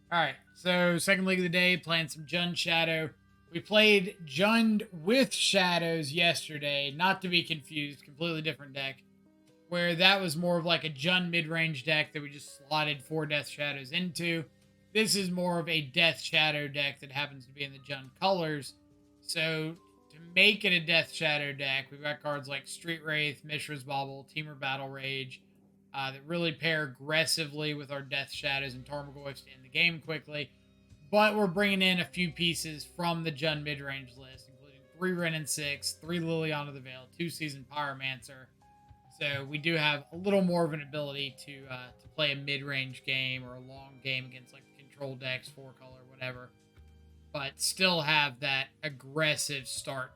All right, so second league of the day, playing some Jund Shadow. We played Jund with Shadows yesterday, not to be confused, completely different deck, where that was more of like a Jund mid-range deck that we just slotted 4 Death Shadows into. This is more of a Death Shadow deck that happens to be in the Jund colors. So to make it a Death Shadow deck, we've got cards like Street Wraith, Mishra's Bauble, Teamer Battle Rage, that really pair aggressively with our Death Shadows and Tarmogoyfs to end the game quickly. But we're bringing in a few pieces from the Jund mid-range list, including 3 Ren and 6, 3 Liliana the Veil, 2 Seasoned Pyromancer. So we do have a little more of an ability to play a mid-range game or a long game against like control decks, 4-color, whatever, but still have that aggressive start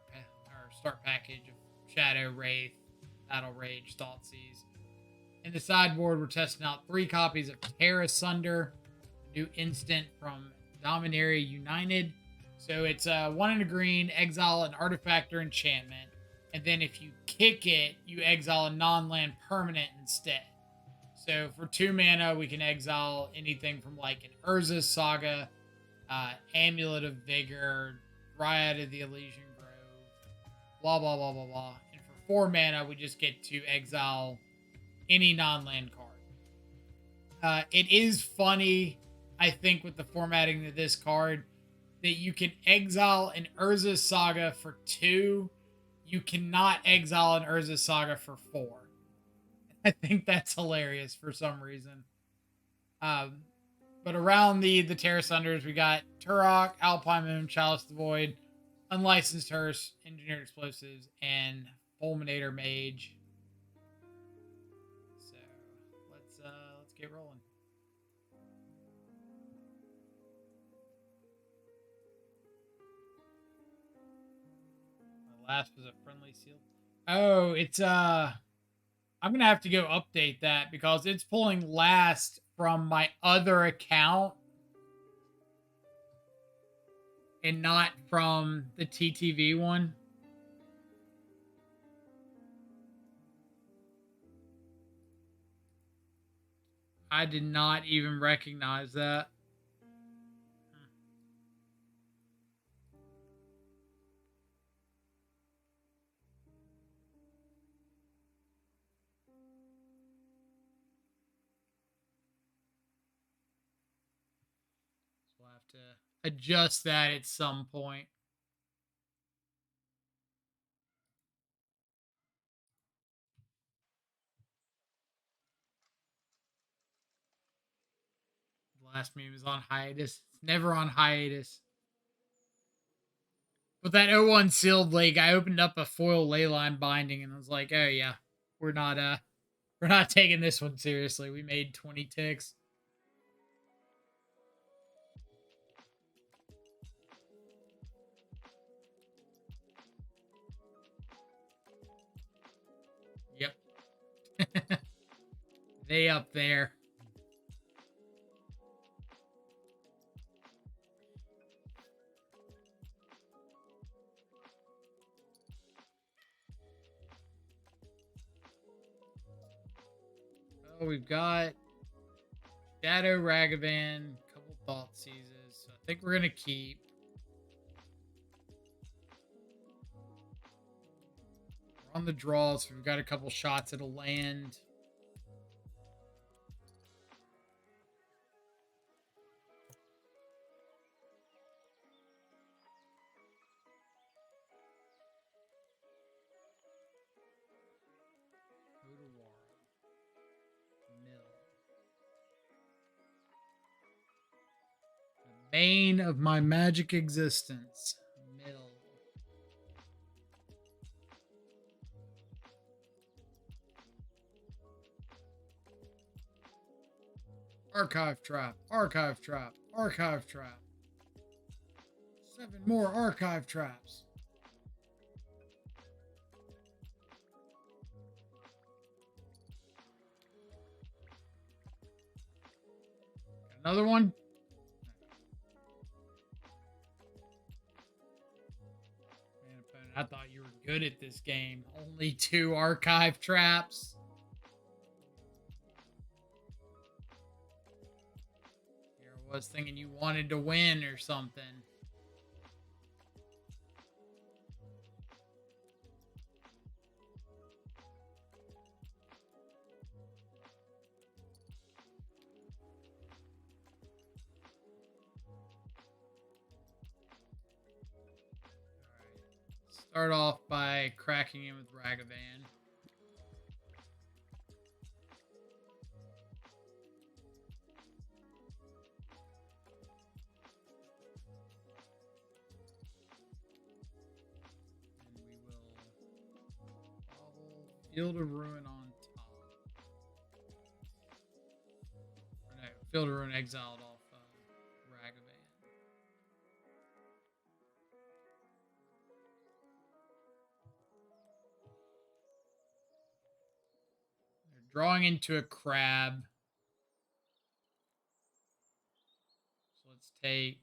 package of Shadow, Wraith, Battle Rage, Thoughtseize. In the sideboard, we're testing out 3 copies of Tear Asunder, new instant from Dominaria United. So it's 1 and a green, exile an artifact or enchantment, and then if you kick it, you exile a non-land permanent instead. So for 2 mana, we can exile anything from like an Urza's Saga, Amulet of Vigor, Dryad of the Elysian Grove, blah, blah, blah, blah, blah. And for 4 mana, we just get to exile any non-land card. It is funny, I think, with the formatting of this card, that you can exile an Urza's Saga for 2. You cannot exile an Urza's Saga for 4. I think that's hilarious for some reason. But around the Terra Sunders, we got Turok, Alpine Moon, Chalice the Void, Unlicensed Hearse, Engineered Explosives, and Fulminator Mage. So let's get rolling. My last was a friendly seal. Oh, it's I'm gonna have to go update that because it's pulling last from my other account and not from the TTV one. I did not even recognize that. So we'll have to adjust that at some point. The last meme is on hiatus. It's never on hiatus. With that 01 sealed league, I opened up a foil Leyline binding and I was like, oh yeah, we're not taking this one seriously. We made 20 ticks. Yep. They up there. Oh, we've got Shadow Ragavan, a couple Thoughtseizes. So I think we're gonna keep. We're on the draw, so we've got a couple shots at a land. Bane of my magic existence. Mill. Archive trap. Archive trap. Archive trap. 7 more archive traps. Got another one. I thought you were good at this game. Only 2 archive traps. was thinking you wanted to win or something. Start off by cracking in with Ragavan. And we will bobble Field of Ruin on top. Or no, Field of Ruin exiled off Ragavan. Drawing into a crab. So let's take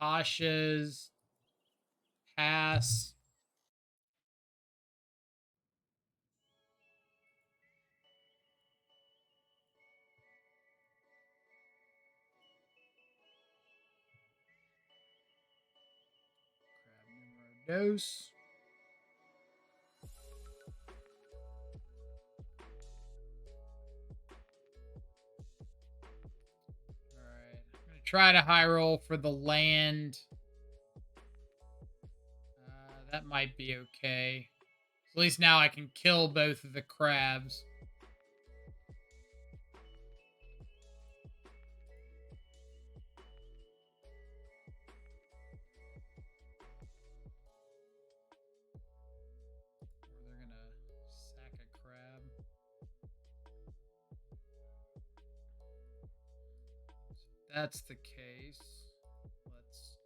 Tasha's pass. Crab numero dos. Try to high roll for the land. That might be okay. So at least now I can kill both of the crabs. Or they're gonna sack a crab. So that's the case. Let's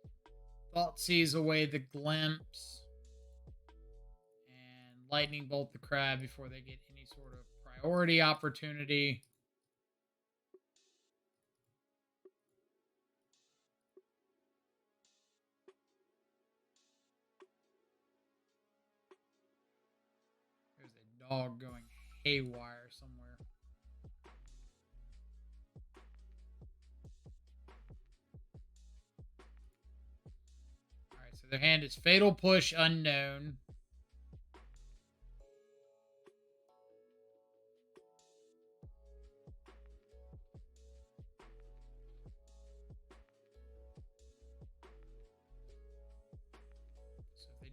Thoughtseize away the glimpse. And lightning bolt the crab before they get any sort of priority opportunity. There's a dog going haywire somewhere. Alright, so their hand is Fatal Push Unknown.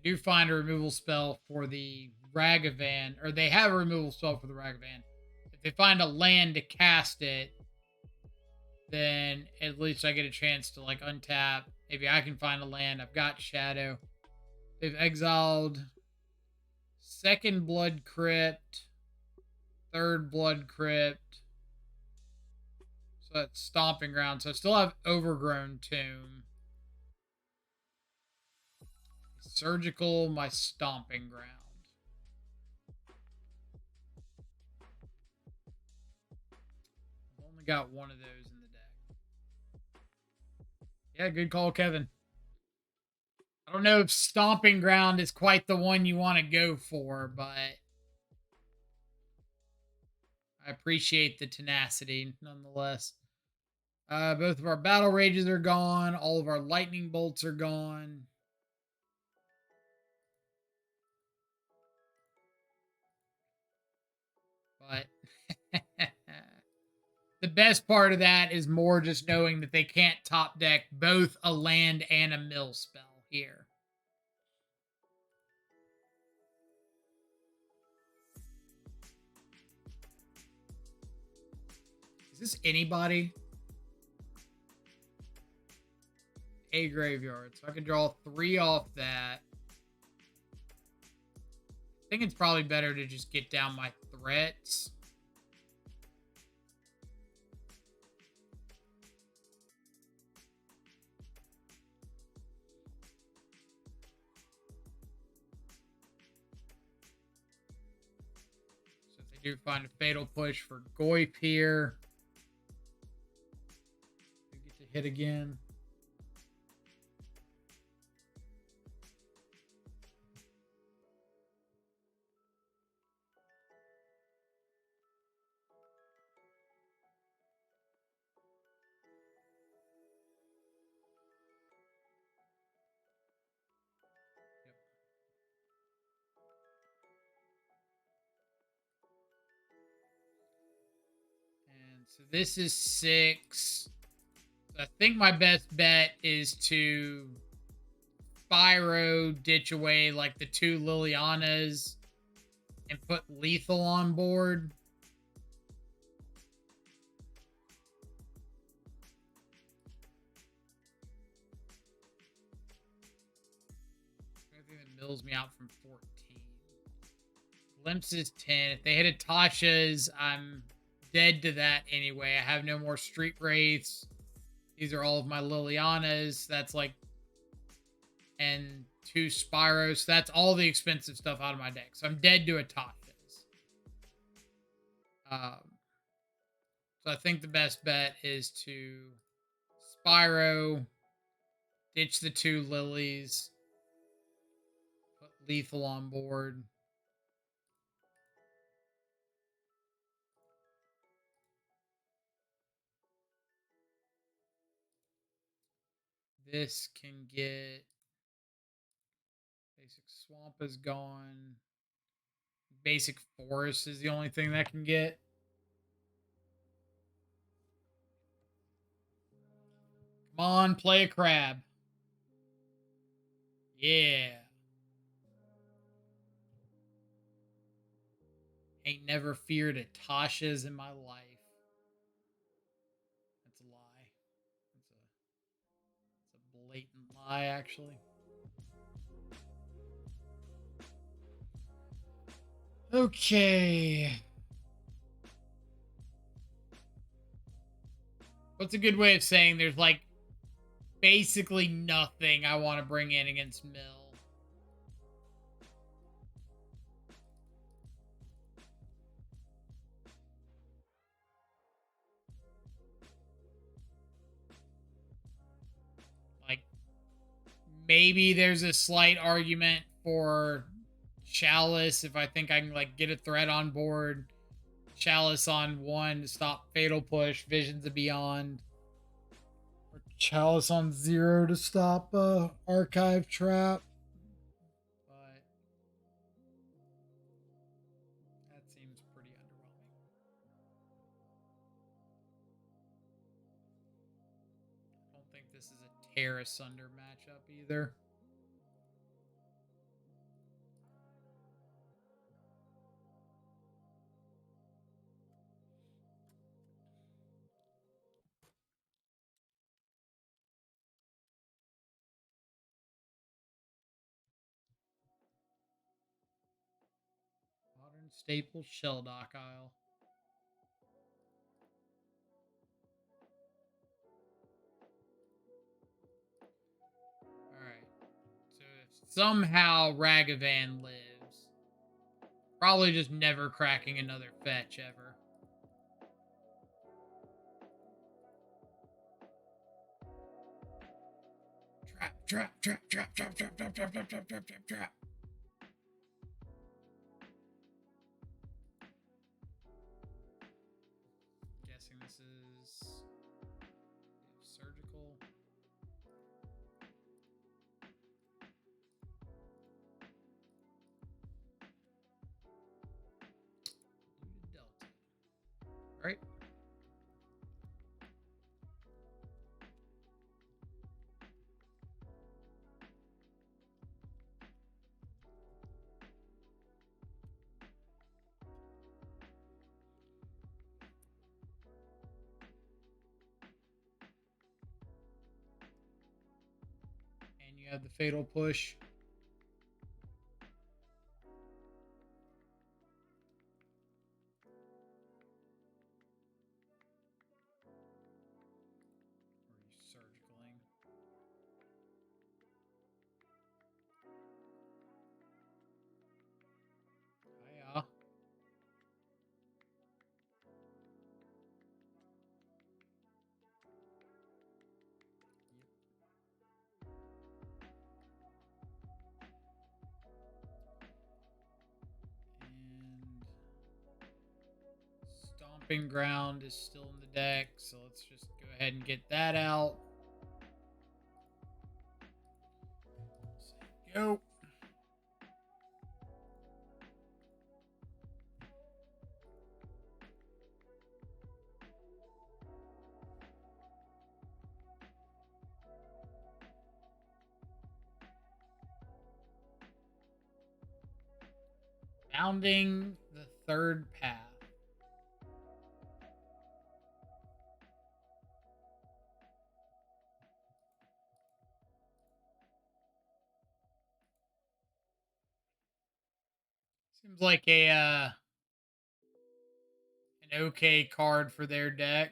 Do find a removal spell for the Ragavan, or they have a removal spell for the Ragavan. If they find a land to cast it, then at least I get a chance to like untap. Maybe I can find a land. I've got Shadow. They've exiled second Blood Crypt, third Blood Crypt. So that's Stomping Ground. So I still have Overgrown Tomb. Surgical, my Stomping Ground. I've only got one of those in the deck. Yeah, good call, Kevin. I don't know if Stomping Ground is quite the one you want to go for, but I appreciate the tenacity nonetheless. Both of our Battle Rages are gone. All of our Lightning Bolts are gone. But the best part of that is more just knowing that they can't top deck both a land and a mill spell here. Is this anybody? A graveyard. So I can draw 3 off that. I think it's probably better to just get down my threats. So if they do find a Fatal Push for Goyp here, they get to hit again. So this is 6. So I think my best bet is to Spyro, ditch away like the 2 Lilianas, and put lethal on board. Everything that mills me out from 14. Glimpses 10. If they hit a Tasha's, I'm dead to that anyway. I have no more Street Wraiths. These are all of my Lilianas. That's like, and 2 Spyros. That's all the expensive stuff out of my deck. So I'm dead to a Tasha's. So I think the best bet is to Spyro, ditch the 2 Lilies, put lethal on board. This can get basic swamp is gone. Basic forest is the only thing that can get. Come on, play a crab. Yeah. Ain't never feared a Tasha's in my life. That's a lie. That's a blatant lie, actually. Okay. What's a good way of saying there's like basically nothing I want to bring in against Mill? Like, maybe there's a slight argument for Chalice if I think I can like get a threat on board. Chalice on 1 to stop Fatal Push, Visions of Beyond. Or Chalice on 0 to stop Archive Trap. But that seems pretty underwhelming. I don't think this is a Tear Asunder matchup either. Modern Staple Shelldock Isle. Alright. So if somehow Ragavan lives, probably just never cracking another fetch ever. Trap. Guessing this is surgical. Delta. All right. And you have the Fatal Push. Surgicaling. Hiya. And Stomping Ground is still in the deck, so let's just go ahead and get that out. Go. Founding the third path. Seems like an okay card for their deck,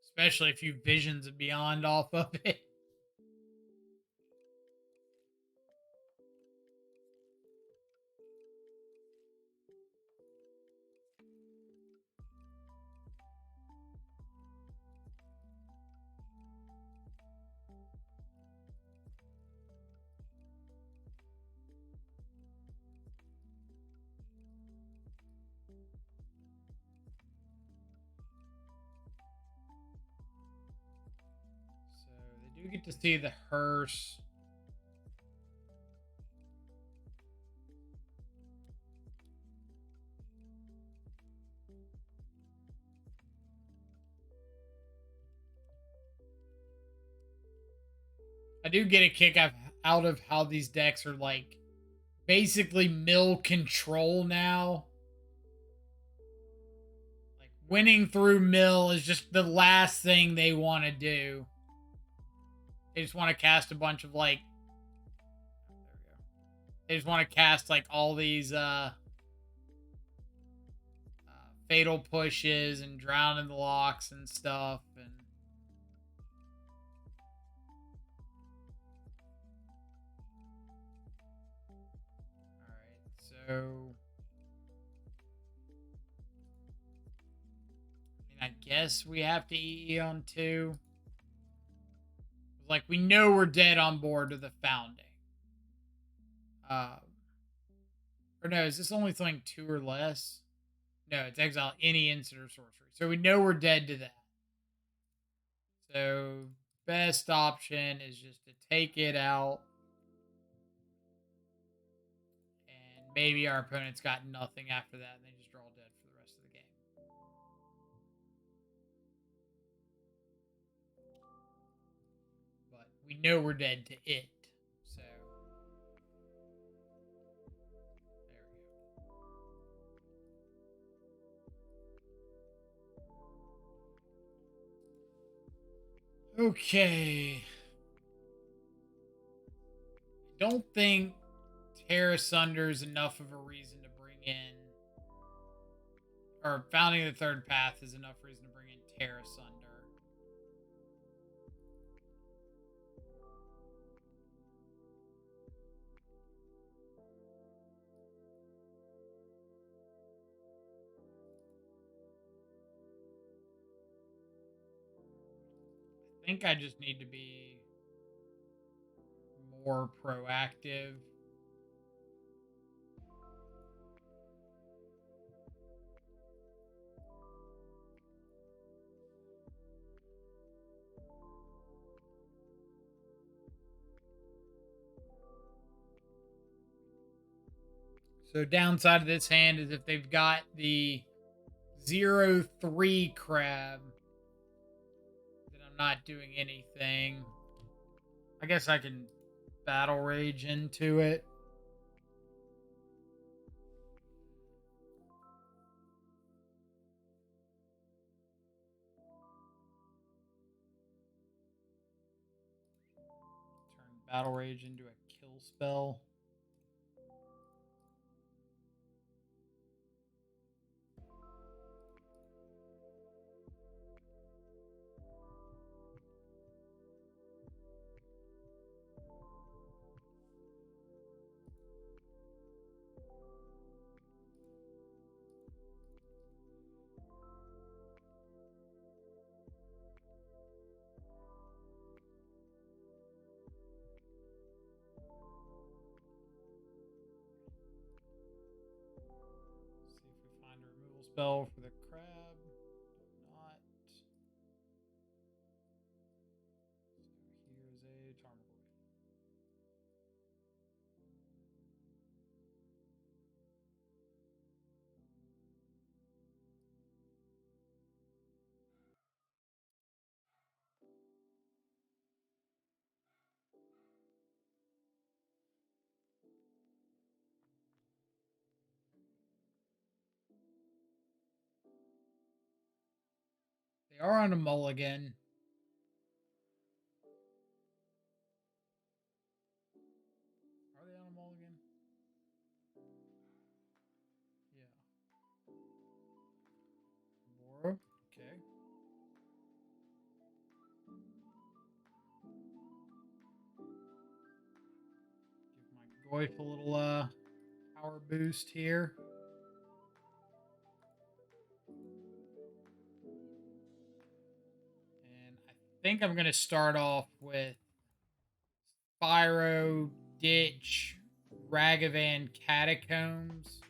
especially if you Visions of Beyond off of it. So they do get to see the hearse. I do get a kick out of how these decks are like basically mill control now. Like winning through mill is just the last thing they want to do. They just want to cast a bunch of like there we go. They just want to cast like all these fatal pushes and drown in the locks and stuff and so, I guess we have to EE on 2. Like, we know we're dead on board to the Founding. Or no, is this only throwing 2 or less? No, it's exile any instant or sorcery. So we know we're dead to that. So, best option is just to take it out. Maybe our opponent's got nothing after that, and they just draw dead for the rest of the game. But we know we're dead to it. So, there we go. Okay. Don't think Terra Sunder is enough of a reason to bring in, or Founding the Third Path is enough reason to bring in Terra Sunder. I think I just need to be more proactive. So downside of this hand is if they've got the 0/3 crab, then I'm not doing anything. I guess I can battle rage into it. Turn battle rage into a kill spell. Spell for the crab. Not. So here's a Tarmogoyf. are on a mulligan. Are they on a mulligan? Yeah. Bora. Okay. Give my Goyf a little power boost here. And I think I'm going to start off with Spyro, Ditch, Ragavan, Catacombs.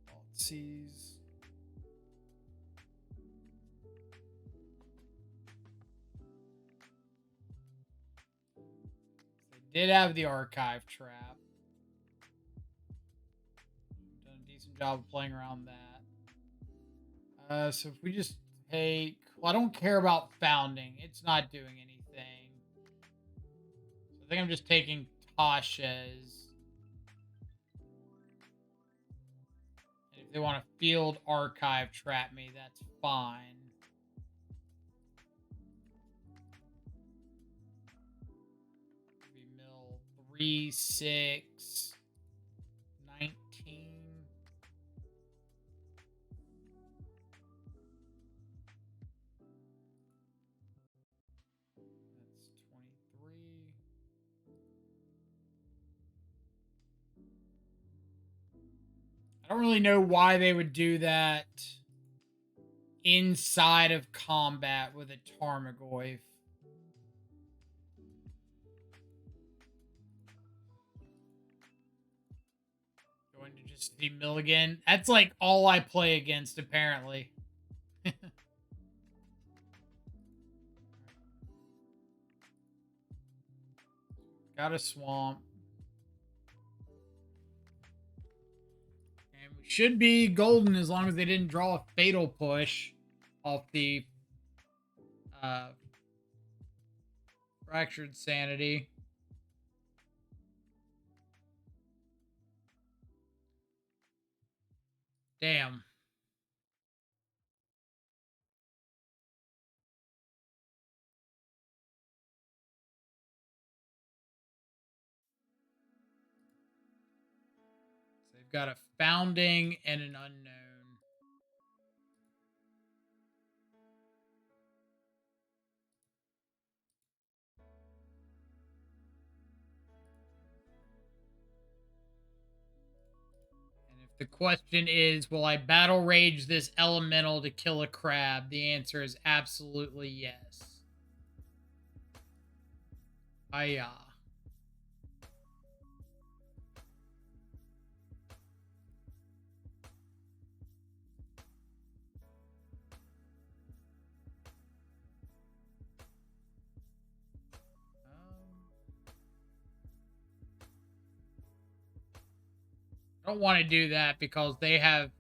Thoughtseize. They did have the archive trap. Done a decent job of playing around that. So if we just take... Well, I don't care about founding. It's not doing anything. So I think I'm just taking Tasha's. And if they want to field archive trap me, that's fine. Maybe mill 3, 6, 19. That's 23. I don't really know why they would do that inside of combat with a Tarmogoyf. Going to just the Milligan. That's like all I play against, apparently. Got a swamp. And we should be golden as long as they didn't draw a fatal push off the fractured sanity. Damn. So they've got a founding and an unknown. And if the question is, will I battle rage this elemental to kill a crab? The answer is absolutely yes. Hiya. I don't want to do that because they have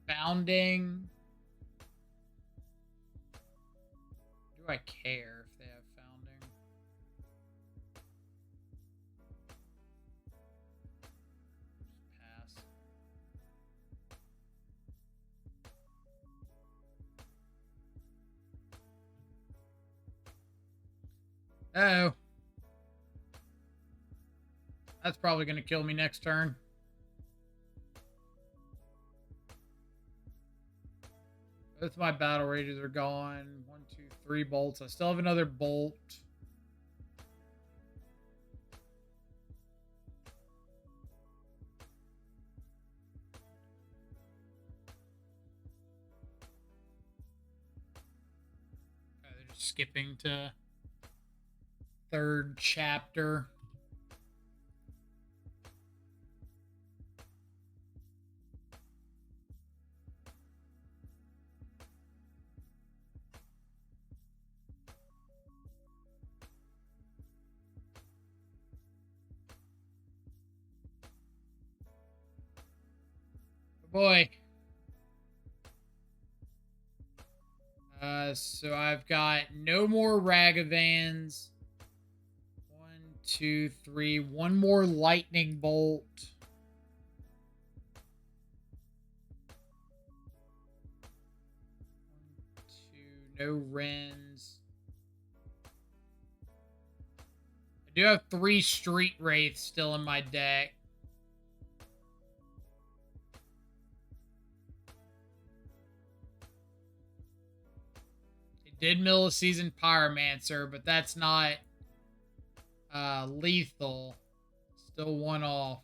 founding. Do I care if they have founding? Just pass. Oh. That's probably going to kill me next turn. Both my battle rages are gone. 1, 2, 3 bolts. I still have another bolt. Okay, they're just skipping to 3rd chapter. Boy. So I've got no more Ragavans. 1, 2, 3. One more lightning bolt. 1, 2. No Wrens. I do have 3 Street Wraiths still in my deck. It did mill a Seasoned Pyromancer, but that's not lethal. Still 1 off.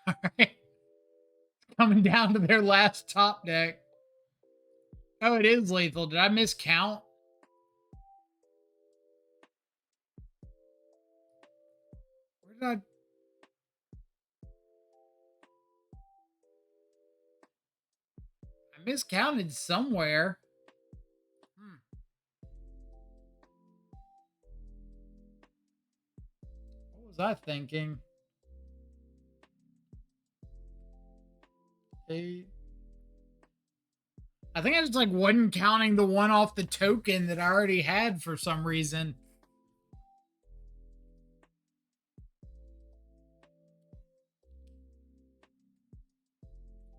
All right. Coming down to their last top deck. Oh, it is lethal. Did I miscount? Where did I miscounted somewhere. What was I thinking? 8. I think I just like wasn't counting the one off the token that I already had for some reason.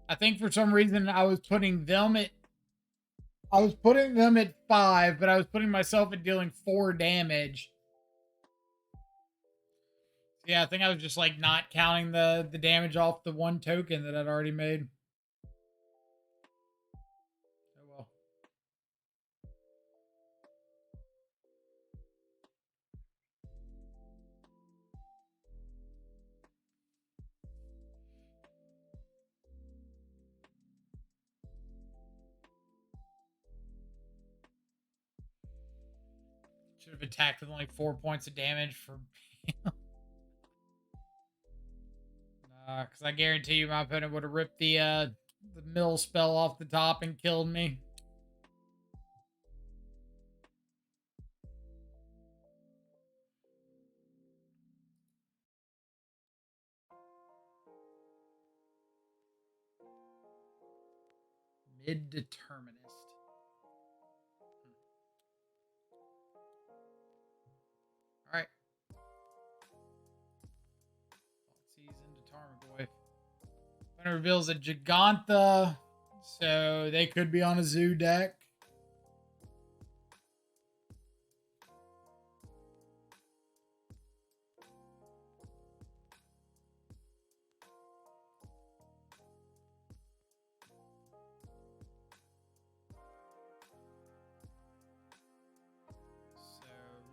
I think for some reason I was putting them at 5, but I was putting myself at dealing 4 damage. Yeah, I think I was just like not counting the damage off the one token that I'd already made. Oh well. Should have attacked with only 4 points of damage for. Because I guarantee you my opponent would have ripped the mill spell off the top and killed me. Mid-determinist. All right. Seasoned Tarmogoyf. Opponent reveals a Gigantha, so they could be on a zoo deck.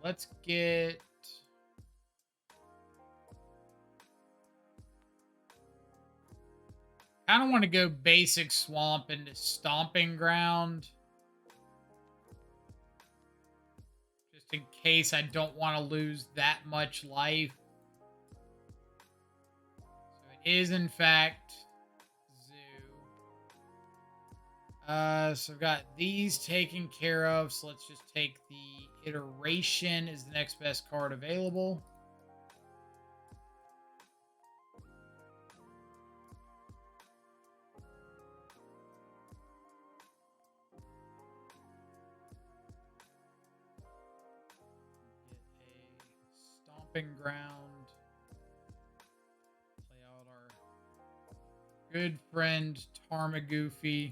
Let's get... I kind of want to go basic swamp into stomping ground. Just in case I don't want to lose that much life. So it is in fact zoo. So I've got these taken care of. So let's just take the iteration is the next best card available. Get a stomping ground. Play out our good friend Tarmogoofy.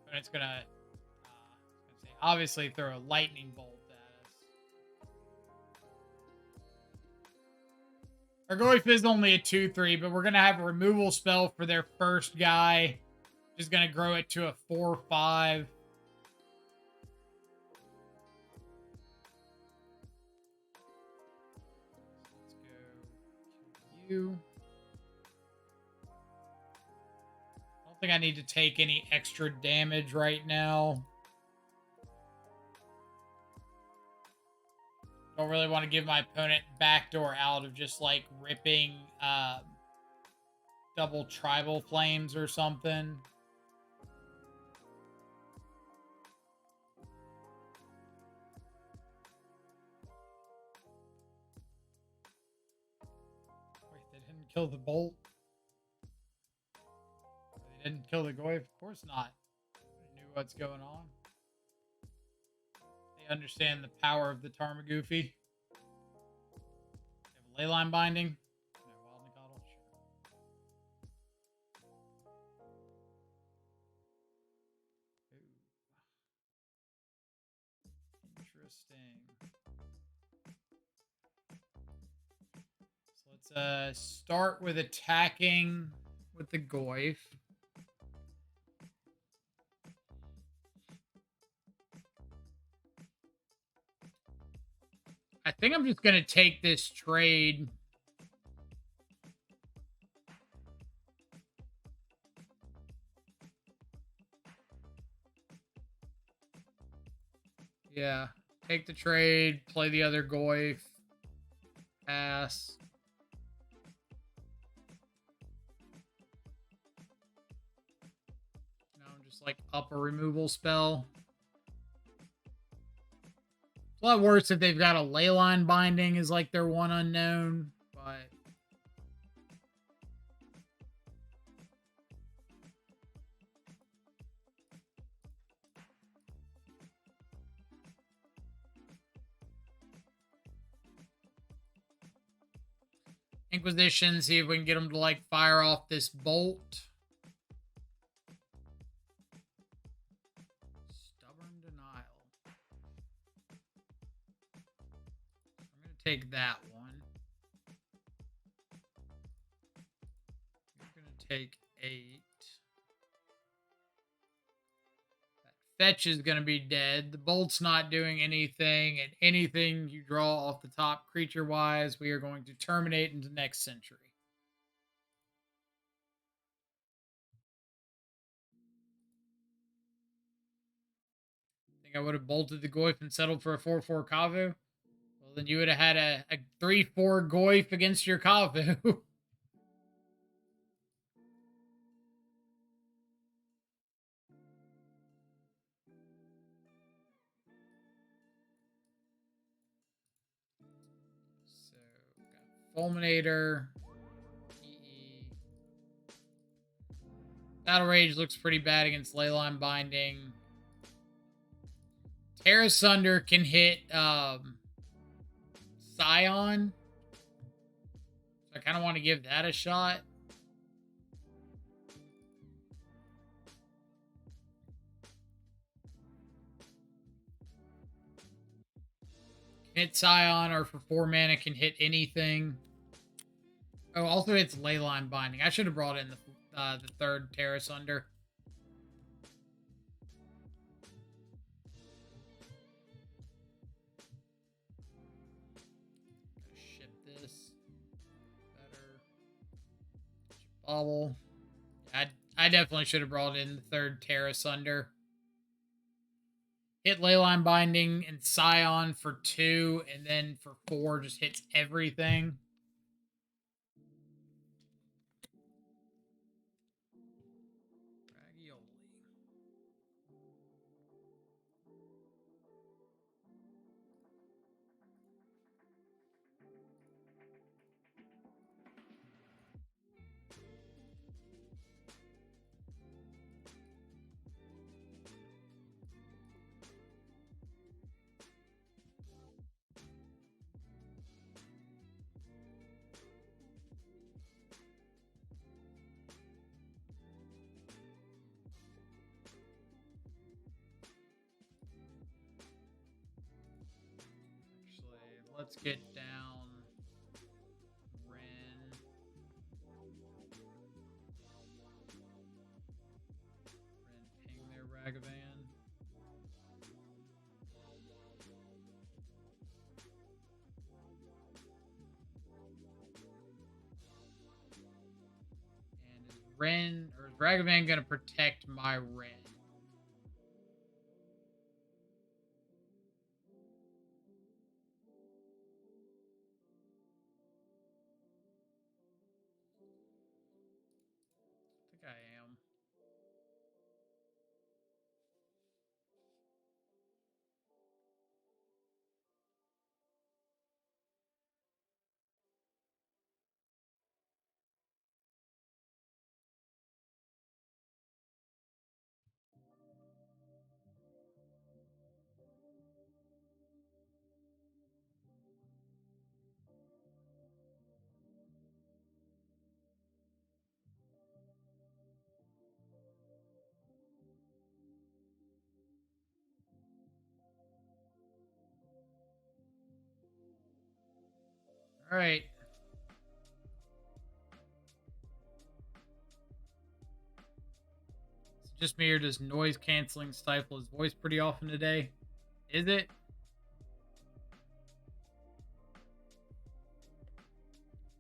And it's gonna say, obviously throw a lightning bolt at us. Our Goyf is only a 2/3, but we're gonna have a removal spell for their first guy, which is gonna grow it to a 4/5. Let's go you. I think I need to take any extra damage right now. Don't really want to give my opponent backdoor out of just like ripping double tribal flames or something. Wait, they didn't kill the bolt? They didn't kill the Goy? Of course not. They knew what's going on. They understand the power of the Tarmogoofy. They have a Leyline Binding. No, Wild Nacatl, sure. Ooh. Interesting. So let's start with attacking with the Goyf. I think I'm just going to take this trade. Yeah. Take the trade, play the other Goyf, pass. Now I'm just like up a removal spell. It's a lot worse if they've got a Leyline Binding as like their one unknown, but Inquisition, see if we can get them to like fire off this bolt. Stubborn Denial. I'm going to take that one. You're going to take 8. That fetch is going to be dead. The bolt's not doing anything, and anything you draw off the top creature-wise, we are going to terminate into next century. Think I would have bolted the Goyf and settled for a 4/4 Kavu? Well, then you would have had a 3/4 Goyf against your Kavu. So, got Fulminator. EE. Battle Rage looks pretty bad against Leyline Binding. Terra Sunder can hit Scion. So I kind of want to give that a shot. Hit Scion, or for 4 mana can hit anything. Oh, also it's Leyline Binding. I should have brought in the third Terra Sunder. Ship this better. Bobble. I definitely should have brought in the third Terra Sunder. Hit Leyline Binding and Scion for 2, and then for 4 just hits everything. Let's get down Ren. Ping their Ragavan. And is Ren, or is Ragavan going to protect my Ren? All right. Is it just me, or does noise canceling stifle his voice pretty often today? Is it?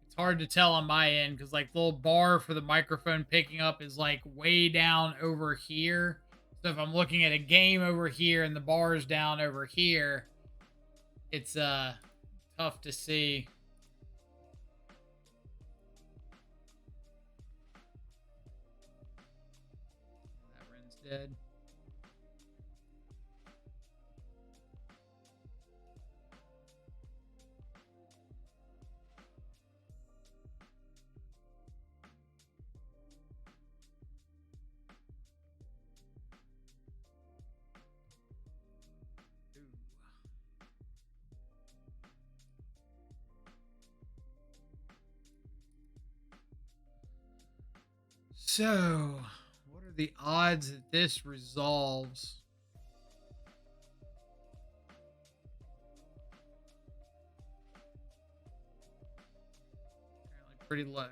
It's hard to tell on my end because like the little bar for the microphone picking up is like way down over here. So if I'm looking at a game over here and the bar is down over here, it's tough to see. That Ren's dead. So, what are the odds that this resolves? Apparently pretty low.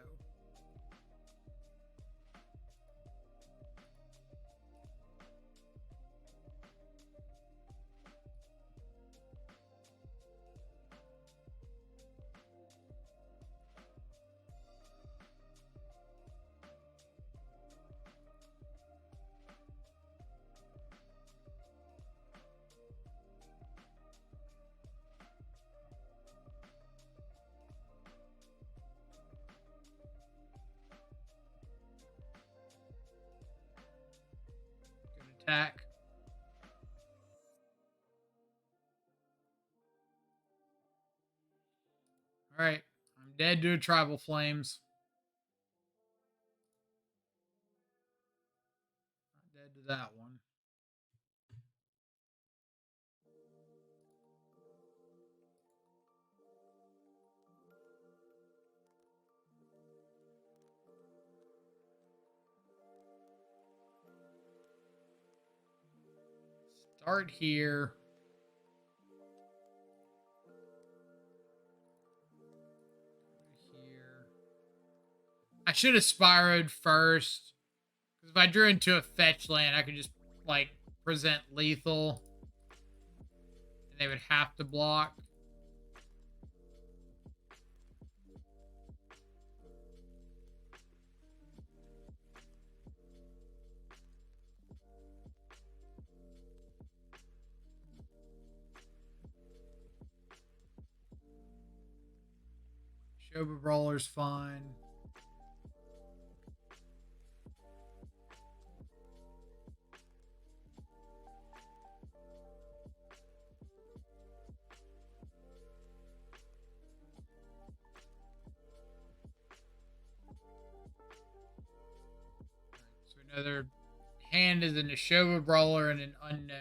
Good attack. All right, I'm dead to a tribal flames. Not dead to that one. Start here. Here. I should have spyroed first. Because if I drew into a fetch land, I could just, like, present lethal. And they would have to block. Shoba Brawler's fine. So another hand is a Neshoba Brawler and an unknown.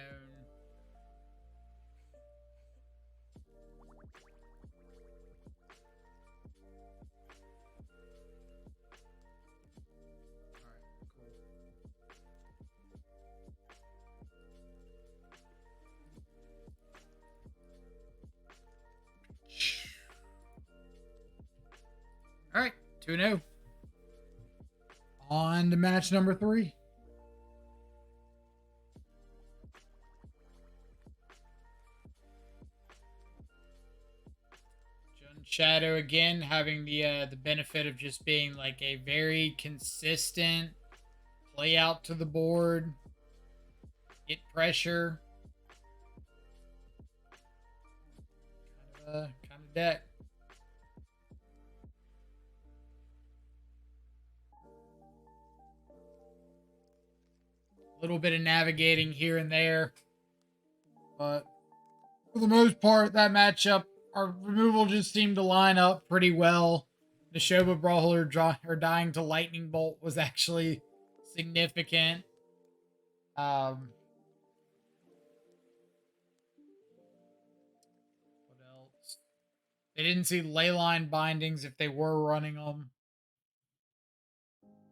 All right, 2-0. On to match number 3. Jun Shadow again having the benefit of just being like a very consistent play out to the board, get pressure, kind of deck. A little bit of navigating here and there, but for the most part, that matchup, our removal just seemed to line up pretty well. The Neshoba Brawler dying to Lightning Bolt was actually significant. What else? They didn't see Leyline Bindings if they were running them.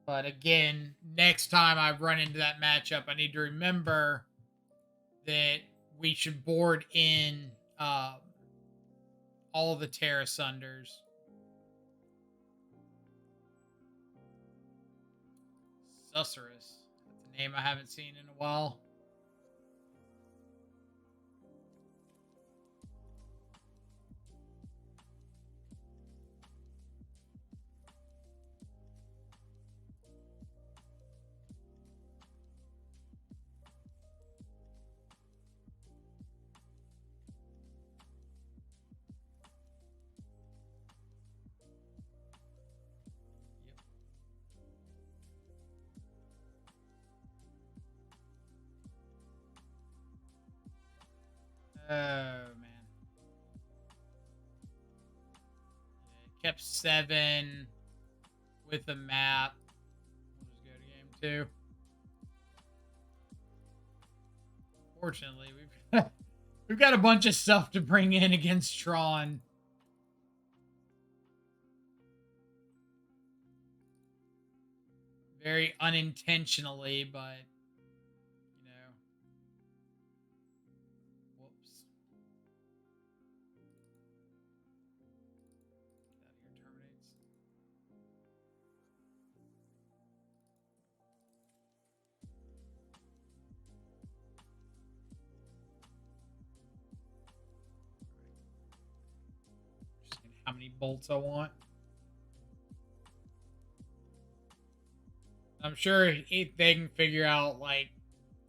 But again, next time I run into that matchup, I need to remember that we should board in all the Terra Sunders Susurrus. That's a name I haven't seen in a while. Oh, man. Yeah, kept 7 with a map. We'll just go to game 2. Fortunately, we've got a bunch of stuff to bring in against Tron. Very unintentionally, but, you know. Whoops. That here terminates. Just seeing how many bolts I want. I'm sure they can figure out, like,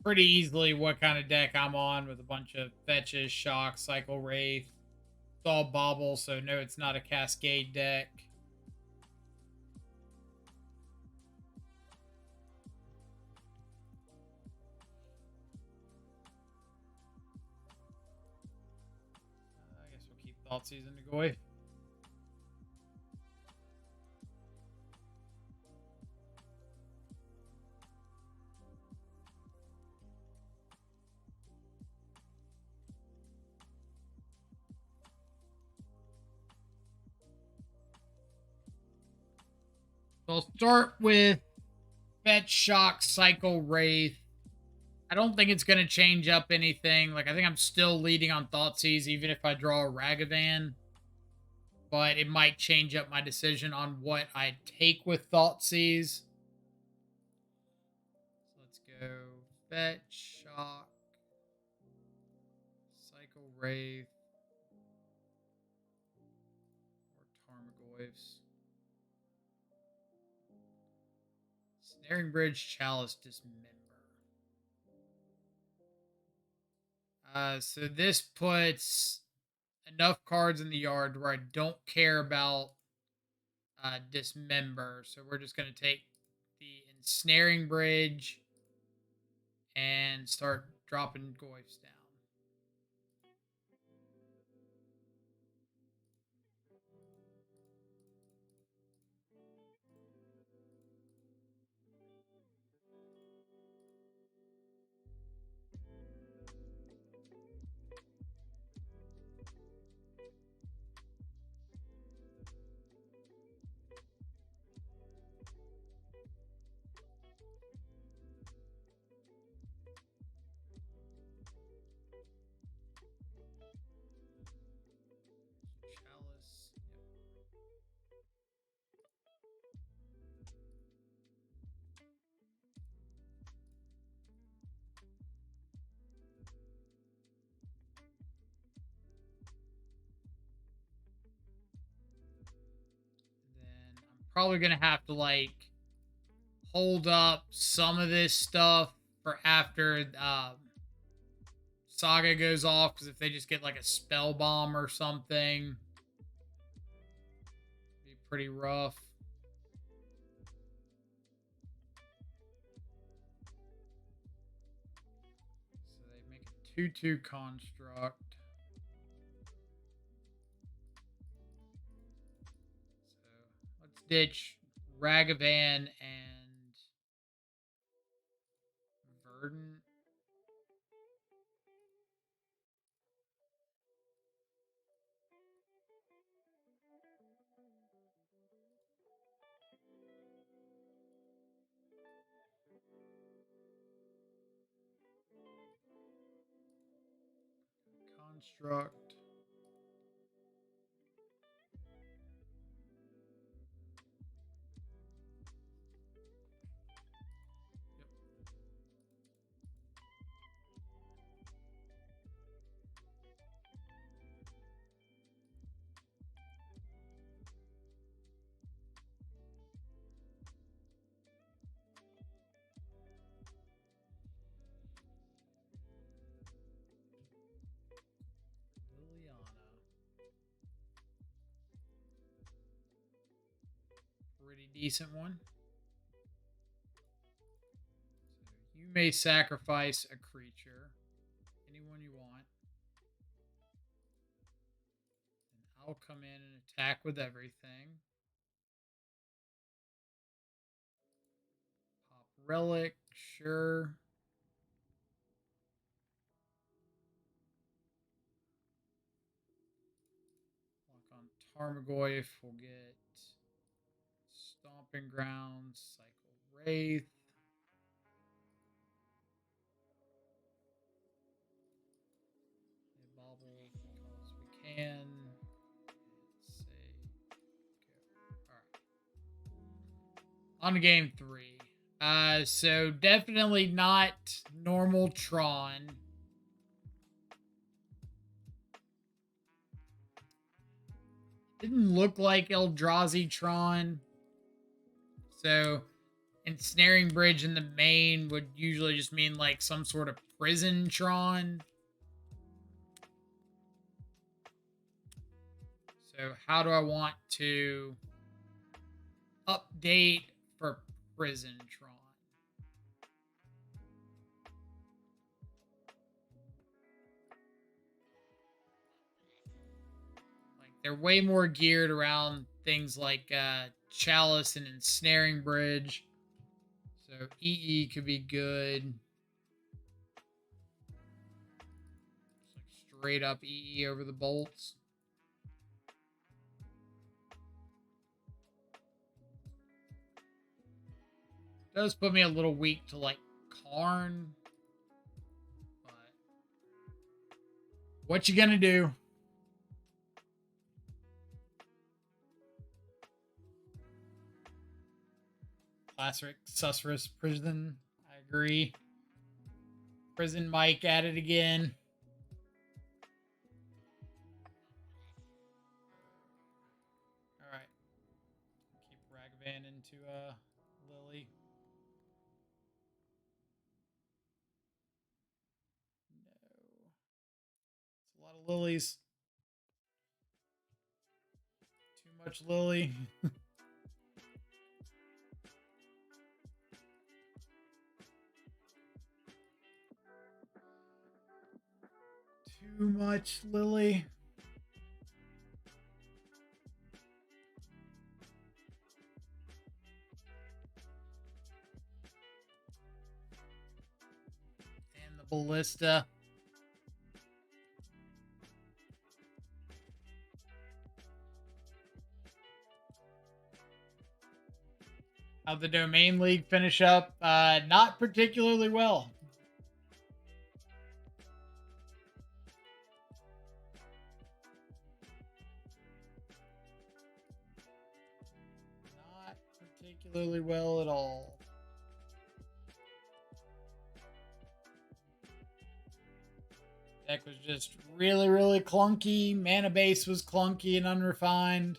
pretty easily what kind of deck I'm on with a bunch of fetches, shocks, cycle wraith. It's all bobble, so no, it's not a cascade deck. I guess we'll keep Thoughtseize into Goy. So I'll start with Fetch, Shock, Cycle, Wraith. I don't think it's going to change up anything. Like, I think I'm still leading on Thoughtseize, even if I draw a Ragavan. But it might change up my decision on what I take with Thoughtseize. So let's go Fetch, Shock, Cycle, Wraith, or Tarmogoyfs. Snaring Bridge, Chalice, Dismember. So this puts enough cards in the yard where I don't care about Dismember. So we're just going to take the Ensnaring Bridge and start dropping Goyfs down. Chalice. Then I'm probably going to have to, like, hold up some of this stuff for after Saga goes off, because if they just get, like, a Spell Bomb or something, it'd be pretty rough. So they make a 2/2 construct. So let's ditch Ragavan and Verdant. Construct. pretty decent one. So you may sacrifice a creature, anyone you want. And I'll come in and attack with everything. Pop relic, sure. Lock on Tarmogoyf, we'll get Stomping Grounds, Cycle Wraith. They bobble because we can. Let's say go. Alright. On to game 3. So definitely not normal Tron. Didn't look like Eldrazi Tron. So ensnaring bridge in the main would usually just mean like some sort of prison Tron. So how do I want to update for prison Tron? Like they're way more geared around things like Chalice and ensnaring bridge. So EE could be good. Just like straight up EE over the bolts. Does put me a little weak to like Karn. But what you gonna do? Classic Susurrus Prison. I agree. Prison Mike at it again. Alright. Keep Ragavan into Lily. No. It's a lot of lilies. Too much Lily. Too much Lily. And the Ballista. How'd the Domain League finish up? Not particularly well. Not particularly well at all. Deck was just really, really clunky. Mana base was clunky and unrefined.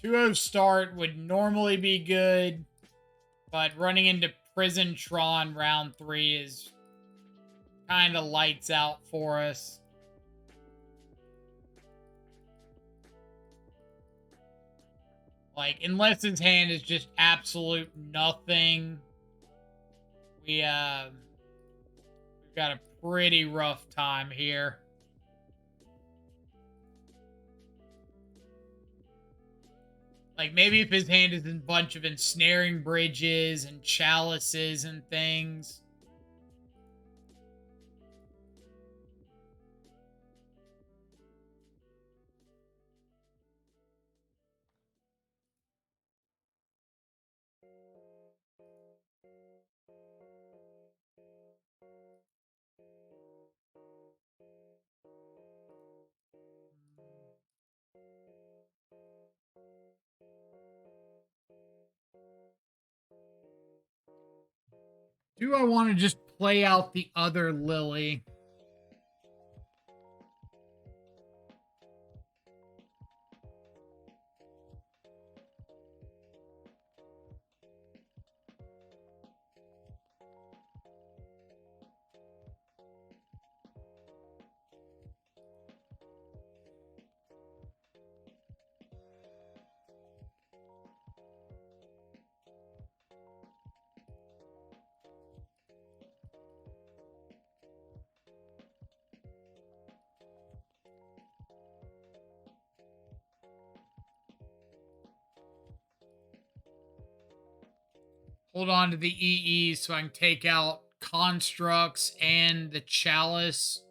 Yeah, 2-0 start would normally be good, but running into Prison Tron round 3 is kind of lights out for us. Like, unless his hand is just absolute nothing, we've got a pretty rough time here. Like, maybe if his hand is in a bunch of ensnaring bridges and chalices and things. Do I want to just play out the other Lily? hold on to the EE so I can take out constructs and the chalice.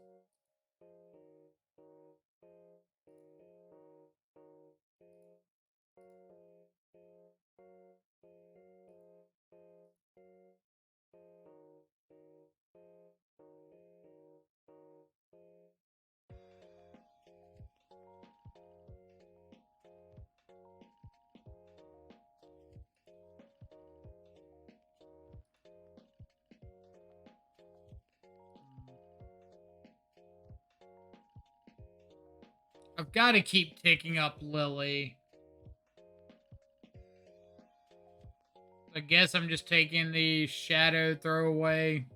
I've got to keep ticking up Lily. I guess I'm just taking the shadow throwaway.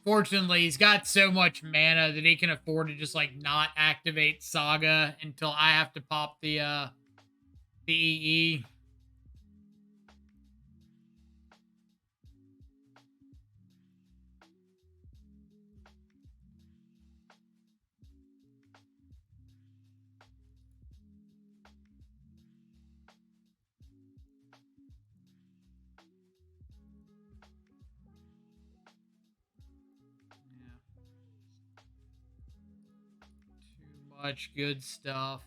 Fortunately, he's got so much mana that he can afford to just like not activate Saga until I have to pop the EE. Too much good stuff.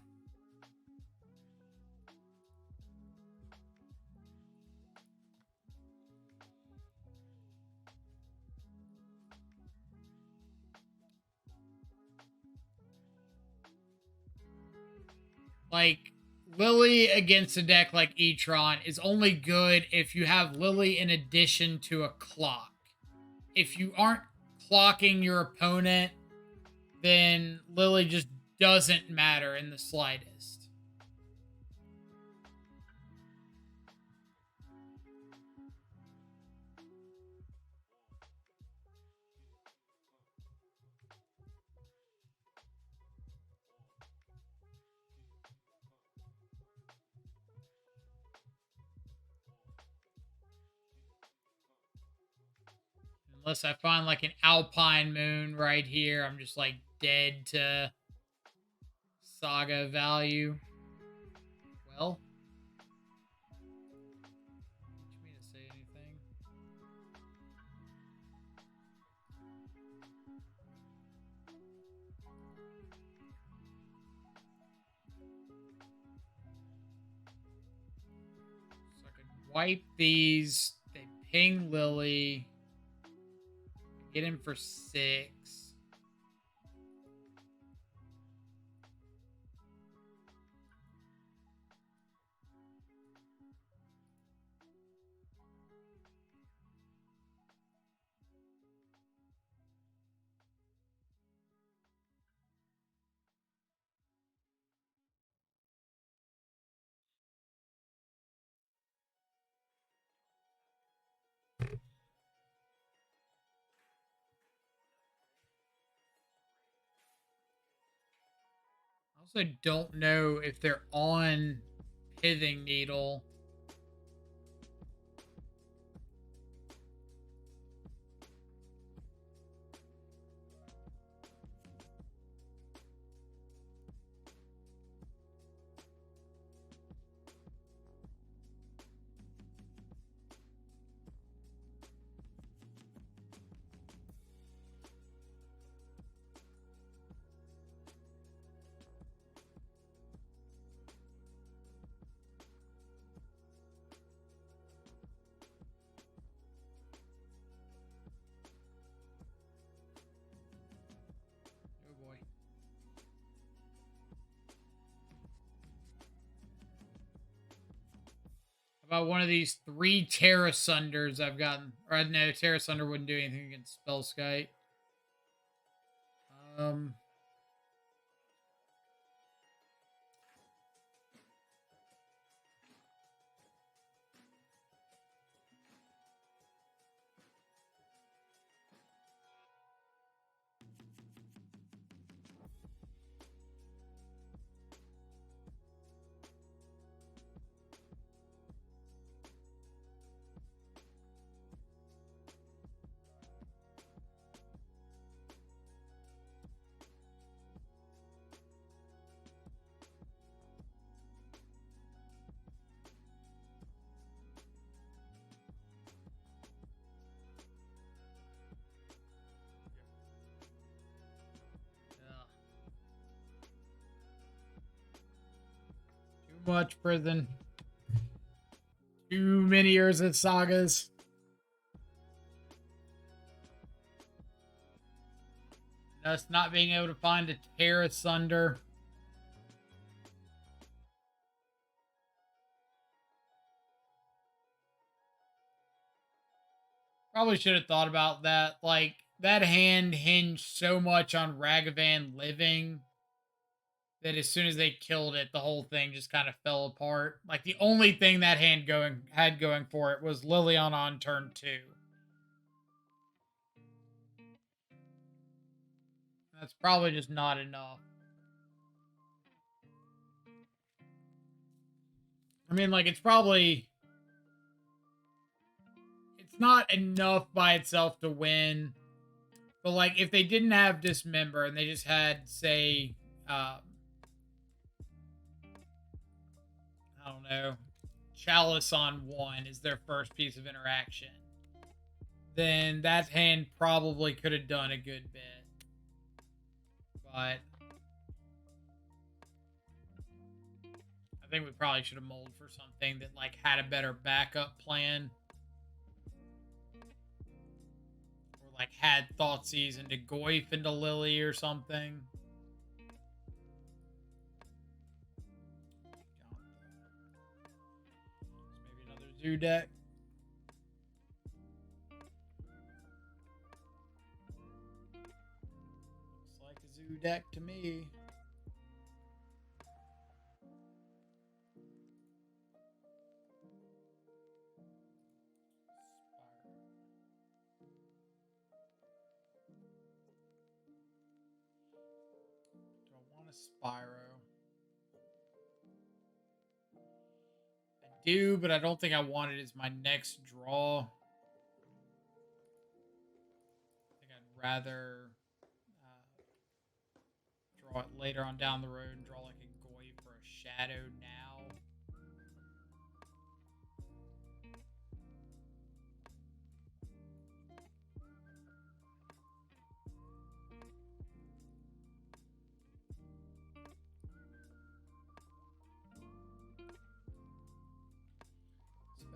Like, Lily against a deck like Tron is only good if you have Lily in addition to a clock. If you aren't clocking your opponent, then Lily just doesn't matter in the slightest. Unless I find like an Alpine Moon right here, I'm just like dead to Saga value. Well, teach me to say anything. So I could wipe these. They ping Lily. Get him for 6. I also don't know if they're on Pithing Needle. About one of these 3 Terra Sunders I've gotten. Or no, Terra Sunder wouldn't do anything against Spellskite. Um, too much prison. Too many years of sagas. Us not being able to find a Terra Sunder. Probably should have thought about that. Like, that hand hinged so much on Ragavan living that as soon as they killed it, the whole thing just kind of fell apart. Like, the only thing that hand had going for it was Liliana on turn 2. That's probably just not enough. I mean, like, it's not enough by itself to win. But, like, if they didn't have Dismember and they just had, say, I don't know, Chalice on 1 is their first piece of interaction, then that hand probably could have done a good bit. But I think we probably should have molded for something that, like, had a better backup plan. Or, like, had Thoughtseize into Goyf into Lily or something. Maybe another Zoo deck. Looks like a Zoo deck to me. Spyro. I do, but I don't think I want it as my next draw. I think I'd rather draw it later on down the road and draw like a Goy for a Shadow now.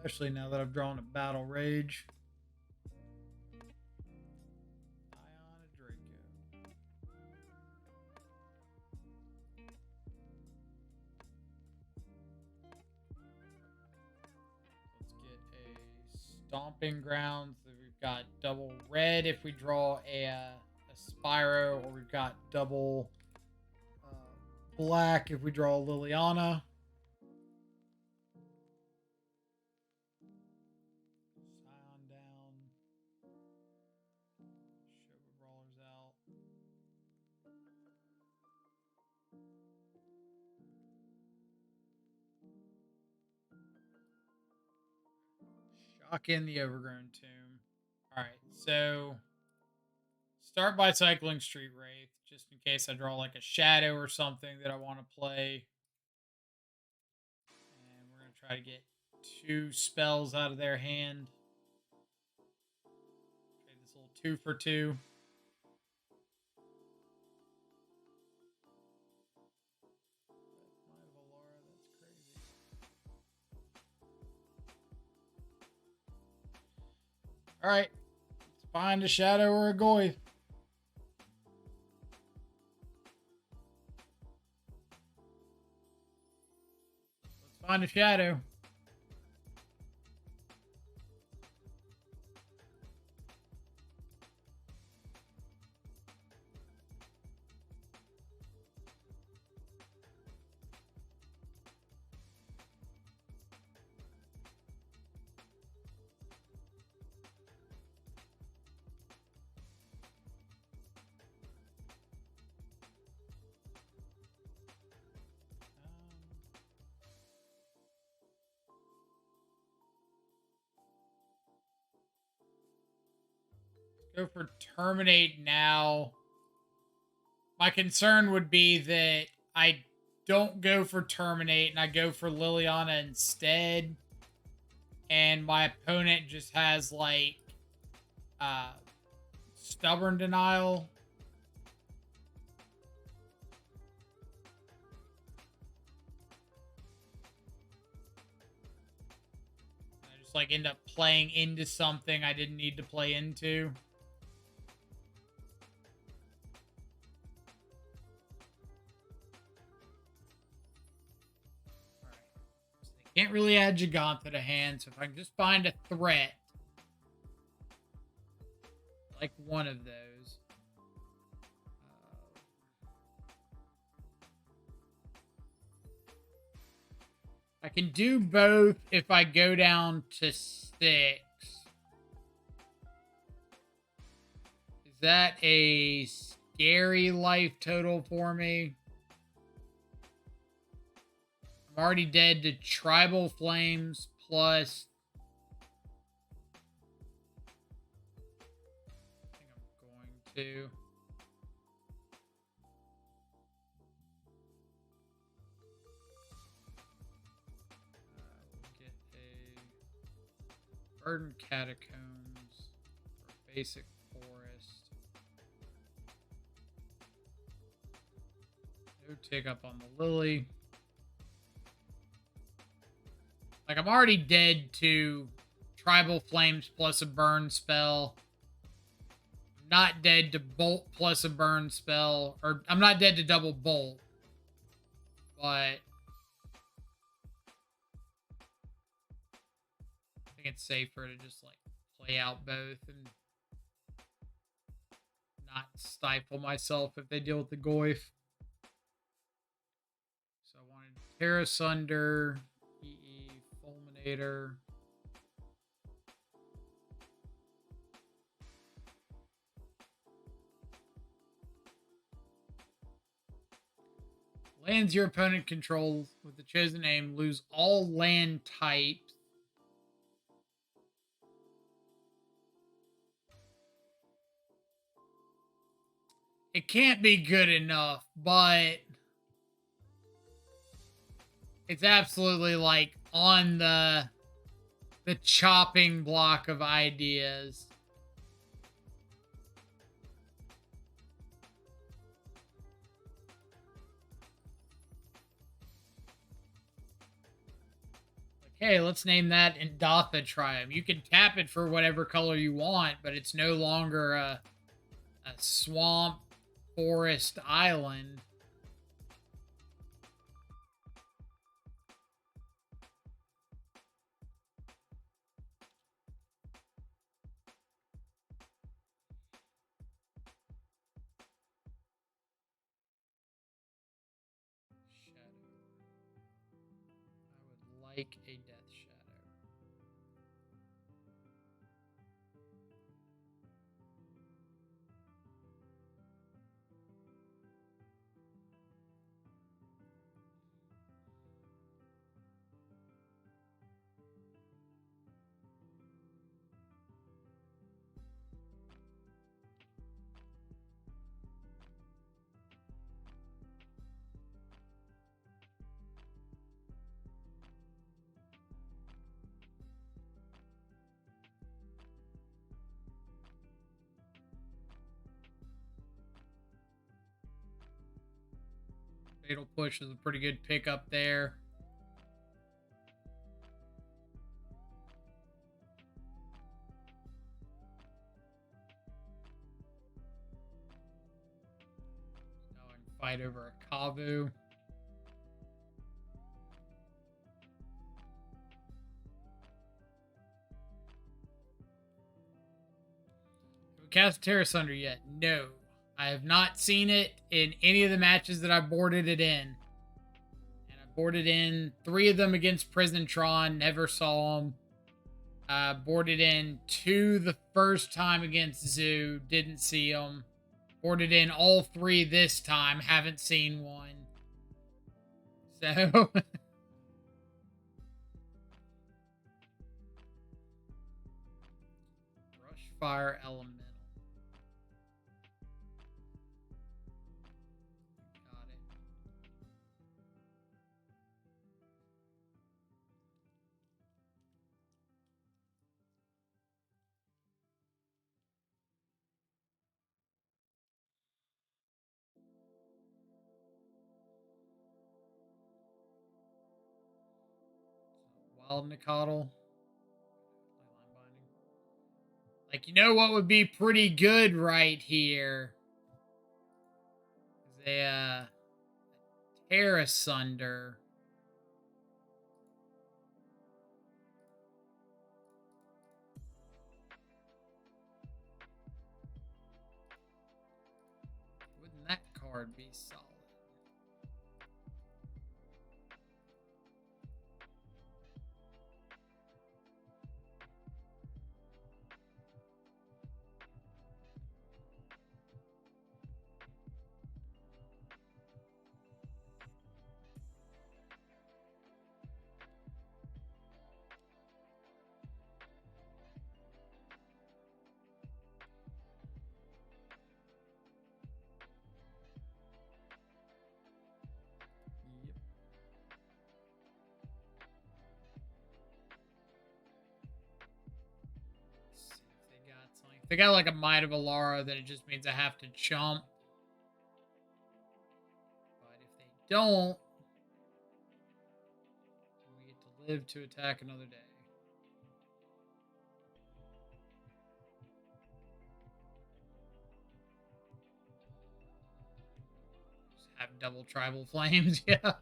Especially now that I've drawn a Battle Rage. Ion a Draco. Let's get a Stomping Grounds. We've got double red if we draw a Spyro, or we've got double black if we draw a Liliana. Scion down. Showa Brawler's out. Shock in the Overgrown Tomb. Alright, so start by cycling Street Wraith, just in case I draw like a Shadow or something that I want to play. And we're going to try to get 2 spells out of their hand. Okay, this little 2 for 2. My Valara, that's crazy. Alright, let's find a Shadow or a Goy. Let's find a Shadow. Go for terminate now. My concern would be that I don't go for terminate and I go for Liliana instead. And my opponent just has like stubborn denial. I just like end up playing into something I didn't need to play into. Can't really add Giganta to hand, so if I can just find a threat, like one of those. I can do both if I go down to 6. Is that a scary life total for me? I'm already dead to Tribal Flames plus... I think I'm going to... we'll get a Verdant Catacombs for basic forest. No take up on the Lily. Like, I'm already dead to Tribal Flames plus a burn spell. I'm not dead to Bolt plus a burn spell. Or, I'm not dead to double Bolt. But I think it's safer to just, like, play out both and not stifle myself if they deal with the Goyf. So I wanted Terra Sunder... Fulminator. Lands your opponent controls with the chosen name lose all land types. It can't be good enough, but it's absolutely like on the chopping block of ideas. Like, hey, let's name that Indatha Triumph. You can tap it for whatever color you want, but it's no longer a swamp, forest, island. Like a Death Shadow. Fatal Push is a pretty good pickup there. Now I can fight over a Kavu. Have we cast Terra Sunder yet? No. I have not seen it in any of the matches that I boarded it in. And I boarded in 3 of them against Prison Tron. Never saw them. Boarded in 2 the first time against Zoo. Didn't see them. Boarded in all 3 this time. Haven't seen one. So... Brushfire Elemental. Wild Nicottle. Leyline Binding. Like, you know what would be pretty good right here? Is a Tear Asunder. Wouldn't that card be solid? Yep. Let's see if they got something. If they got like a Might of Alara, then it just means I have to chump. But if they don't, we get to live to attack another day. Just have double tribal flames, yeah. Not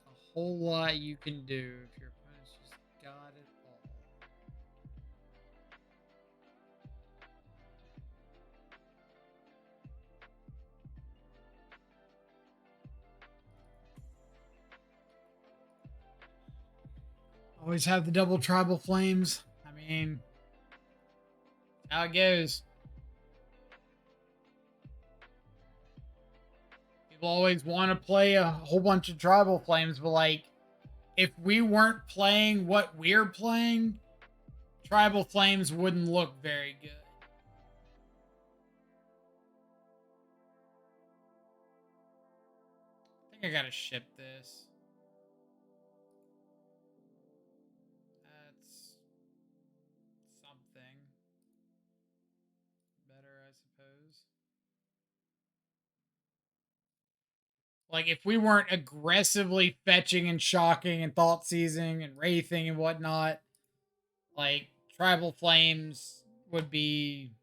a whole lot you can do if your opponent's just got it all. Always have the double tribal flames. I mean, how it goes. People always want to play a whole bunch of tribal flames, but like, if we weren't playing what we're playing, tribal flames wouldn't look very good. I think I gotta ship this. That's something better, I suppose. Like, if we weren't aggressively fetching and shocking and thought seizing and wraithing and whatnot, like, tribal flames would be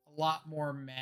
a lot more meh.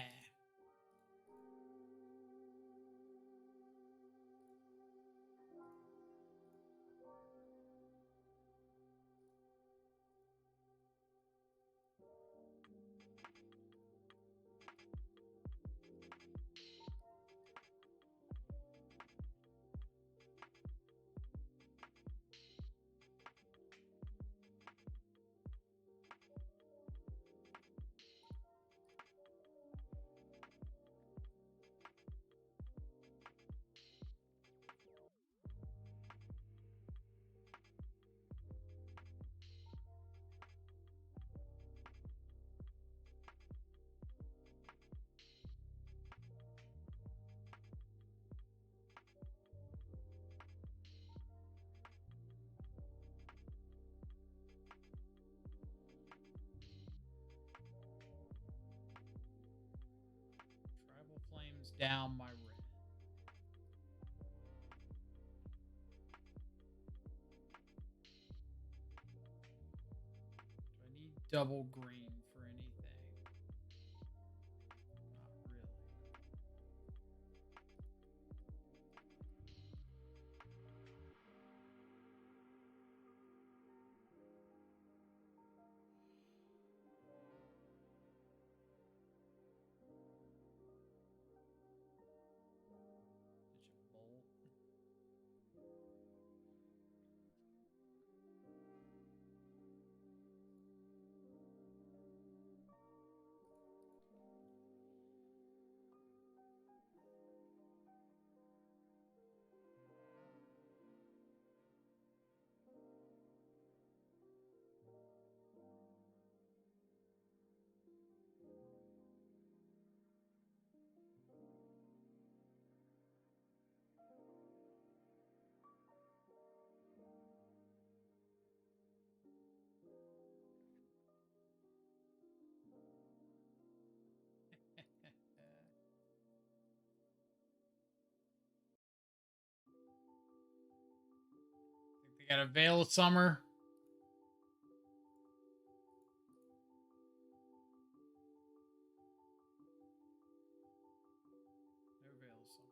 Tribal flames down my red. Do I need double green for anything? Not really. Such a bolt. got a Veil of Summer. No Veil of Summer.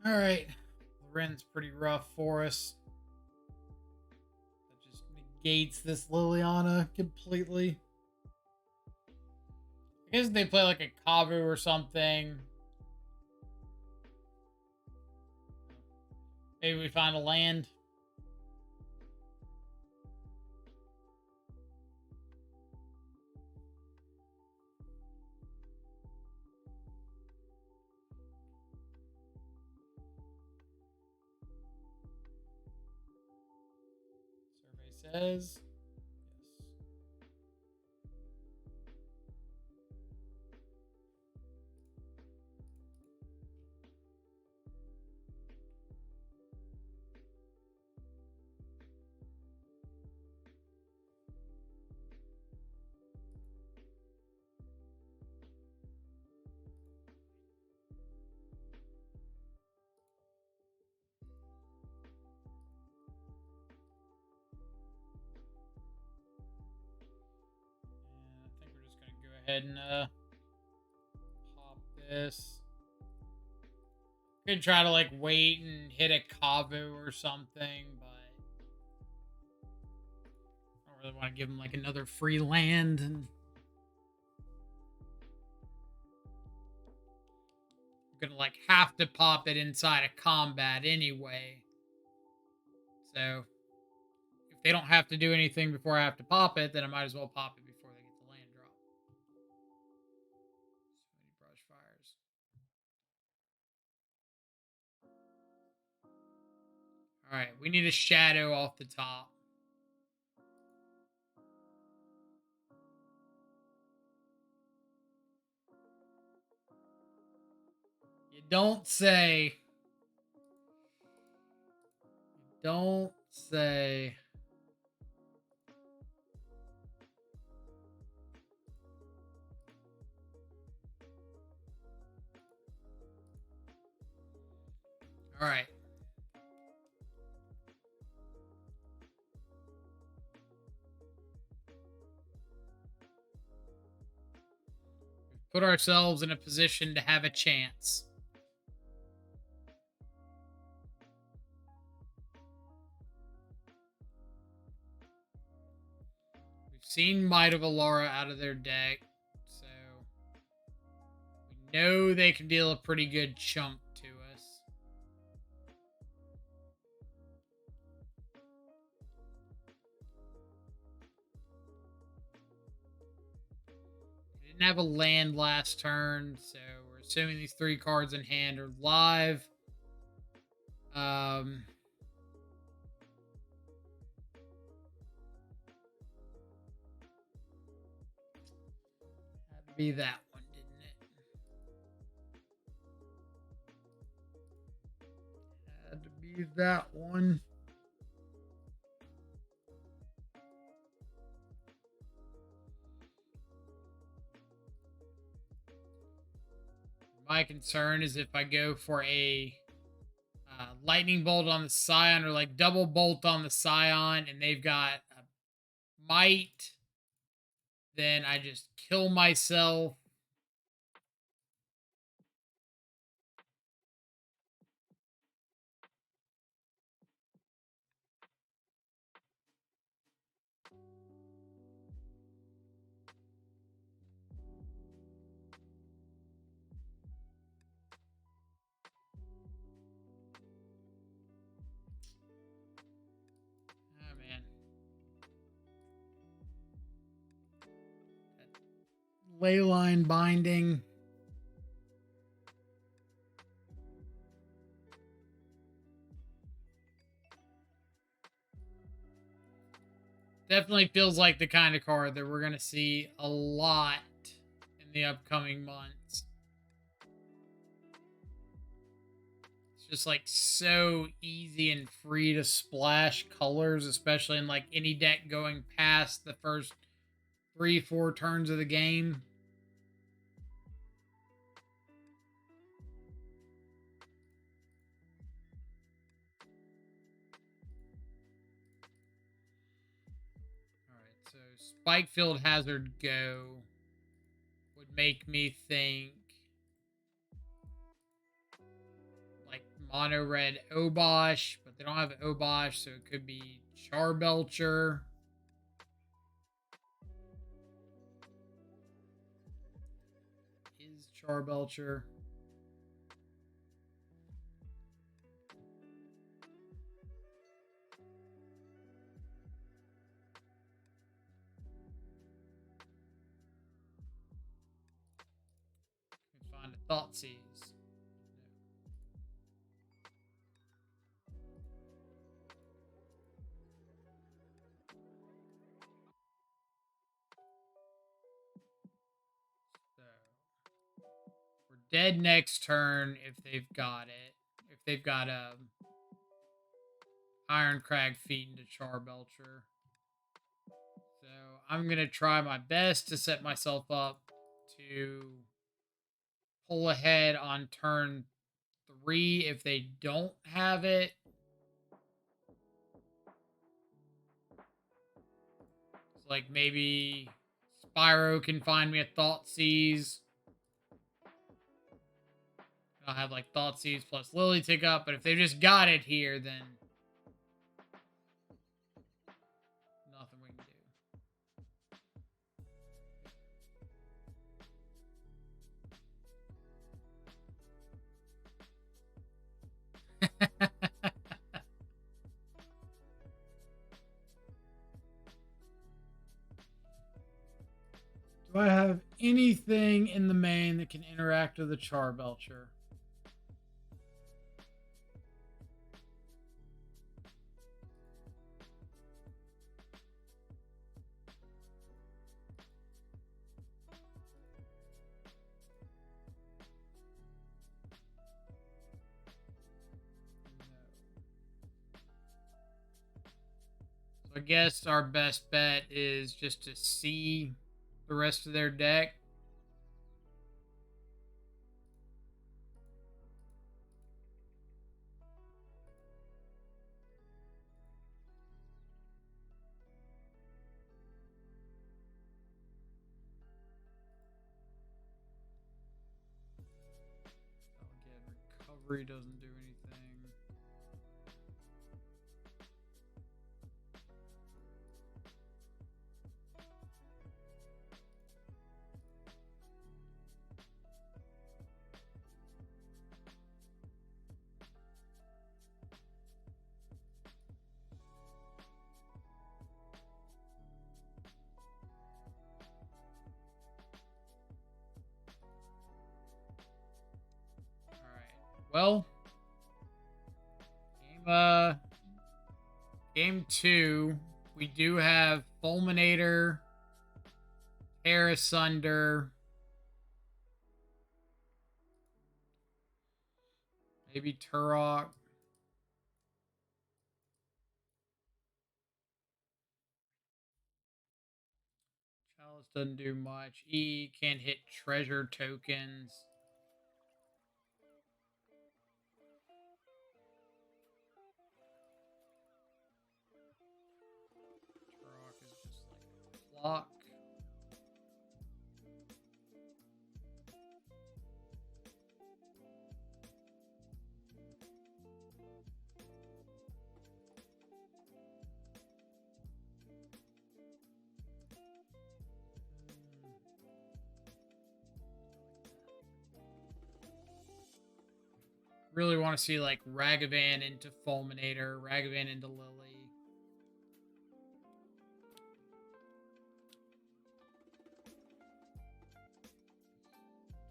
All right. Ren's pretty rough for us. That just negates this Liliana completely. I guess they play like a Kavu or something. Maybe we find a land. Survey says yes. And I think we're just gonna go ahead and pop this. Could try to like wait and hit a Kavu or something, but I don't really want to give him like another free land. And I'm gonna like have to pop it inside of combat anyway. So if they don't have to do anything before I have to pop it, then I might as well pop it before they get the land drop. So many brush fires. All right, we need a shadow off the top. You don't say. You don't say. All right. We've put ourselves in a position to have a chance. We've seen Might of Alara out of their deck, so we know they can deal a pretty good chunk to us. We didn't have a land last turn, so we're assuming these 3 cards in hand are live. Had to be that one, didn't it? Had to be that one. My concern is if I go for a lightning bolt on the Scion or like double bolt on the Scion and they've got a might, then I just kill myself. Oh, man. Leyline Binding. Definitely feels like the kind of card that we're going to see a lot in the upcoming months. It's just like so easy and free to splash colors, especially in like any deck going past the first 3-4 turns of the game. Alright, so Spikefield Hazard Go would make me think like mono red Obosh, but they don't have Obosh, so it could be Charbelcher. Is Charbelcher. Find a Thoughtseize. We're dead next turn if they've got it. If they've got a Iron Crag Feet into Charbelcher. So I'm gonna try my best to set myself up to pull ahead on turn 3 if they don't have it. It's like maybe Spyro can find me a Thoughtseize. I'll have like Thoughtseize plus Lily tick up, but if they've just got it here, then nothing we can do. Do I have anything in the main that can interact with the Charbelcher? I guess our best bet is just to see the rest of their deck. Again, recovery doesn't do anything. Well, game 2, we do have Fulminator, Tear Asunder, maybe Turok. Chalice doesn't do much. E can't hit treasure tokens. Block. Really want to see like Ragavan into Fulminator, Ragavan into Lily.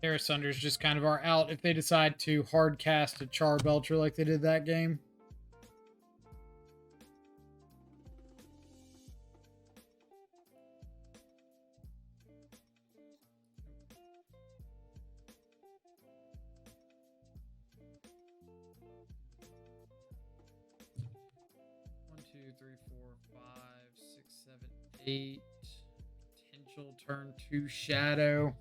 Terra Sunder is just kind of our out if they decide to hard cast a Charbelcher like they did that game. One, two, three, four, five, six, seven, eight. Potential turn 2 Shadow.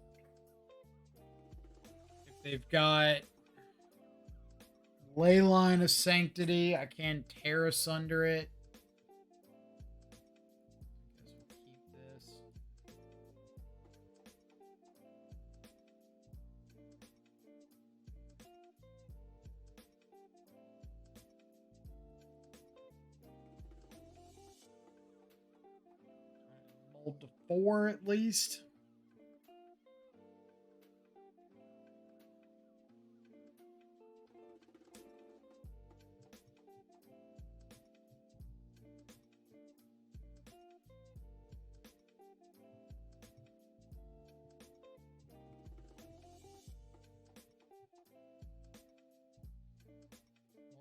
If they've got Leyline of Sanctity, I can Terra Sunder it. I guess we'll keep this. Mold to 4 at least.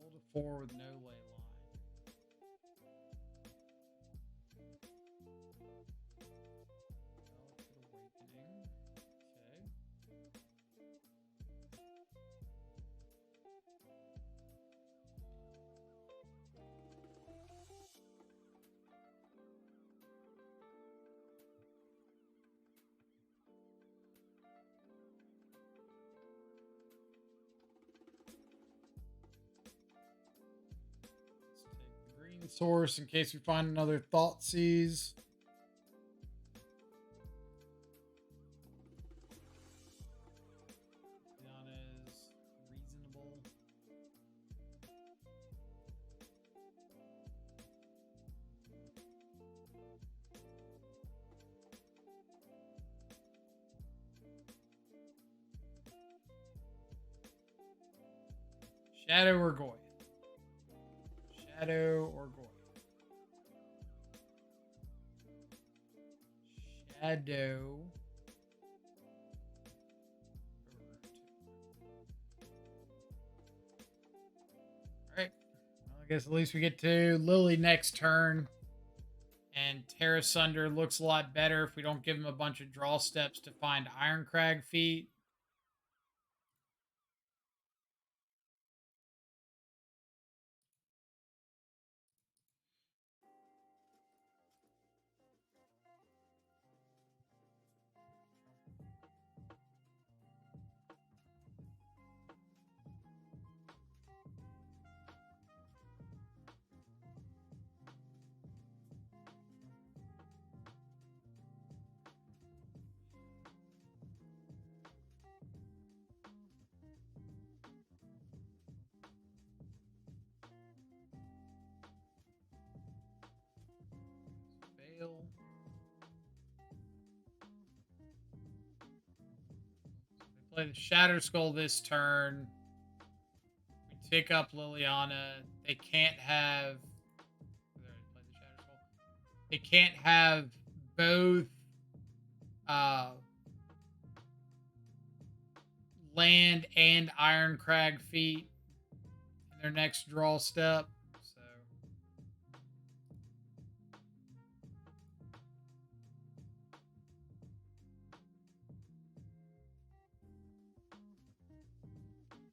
Mold to 4 with no ley line. Awakening. Okay. Let's take the green source in case we find another Thoughtseize. Diana's reasonable. Shadow or Goy? Shadow or Goy? Shadow. Alright. Well, I guess at least we get to Lily next turn. And Terra Sunder looks a lot better if we don't give him a bunch of draw steps to find Ironcrag feet. Fail. We play the Shatter Skull this turn. We tick up Liliana. They can't have. They can't have both land and Ironcrag feet in their next draw step. So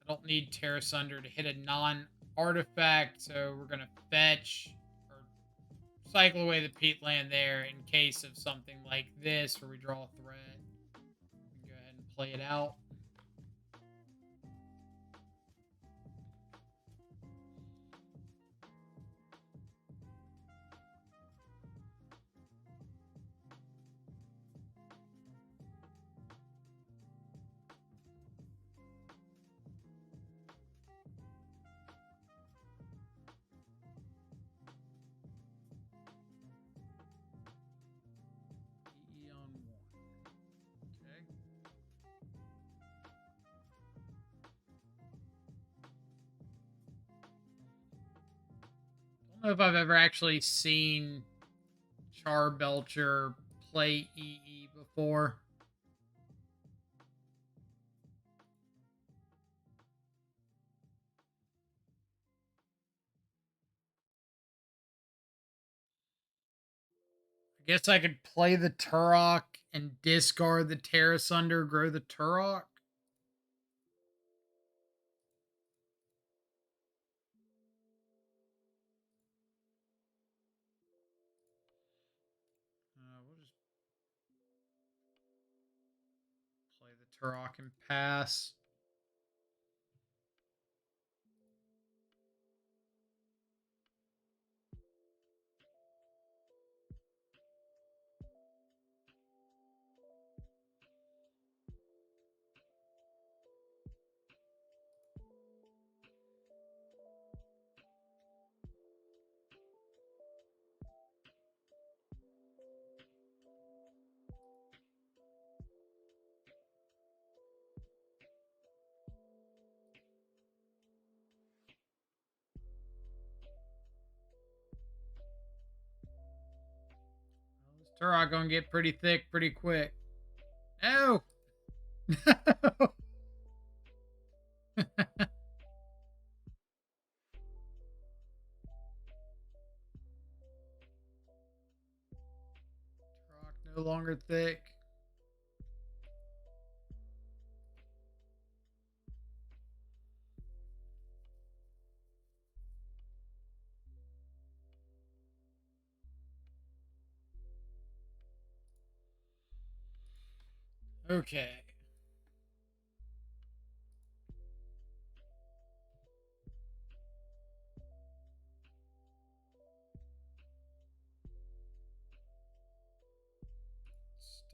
I don't need Terra Sunder to hit a non-artifact, so we're gonna fetch or cycle away the peat land there in case of something like this where we draw a threat. We can go ahead and play it out. I don't know if I've ever actually seen Charbelcher play EE before. Guess I could play the Turok and discard the Terra Sunder, grow the Turok. We'll just play the Turok and pass. Turok gonna get pretty thick pretty quick. No! Turok no longer thick. Okay.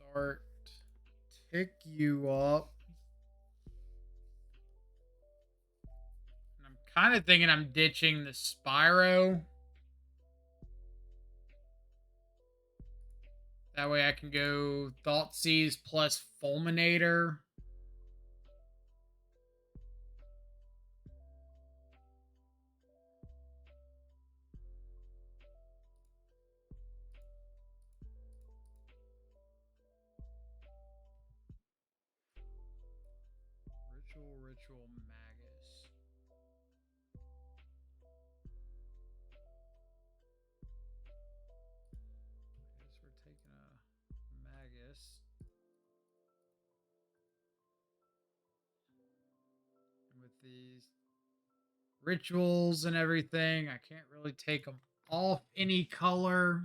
Start. Tick you up. And I'm kind of thinking I'm ditching the Spyro. That way I can go Thoughtseize plus Fulminator. Ritual Magus. I guess we're taking a Magus. With these rituals and everything, I can't really take them off any color.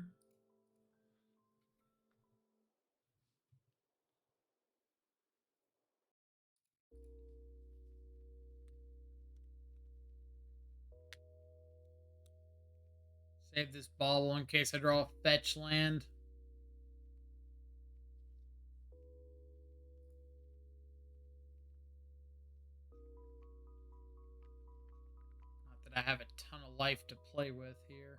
Save this bauble in case I draw a fetch land. Not that I have a ton of life to play with here.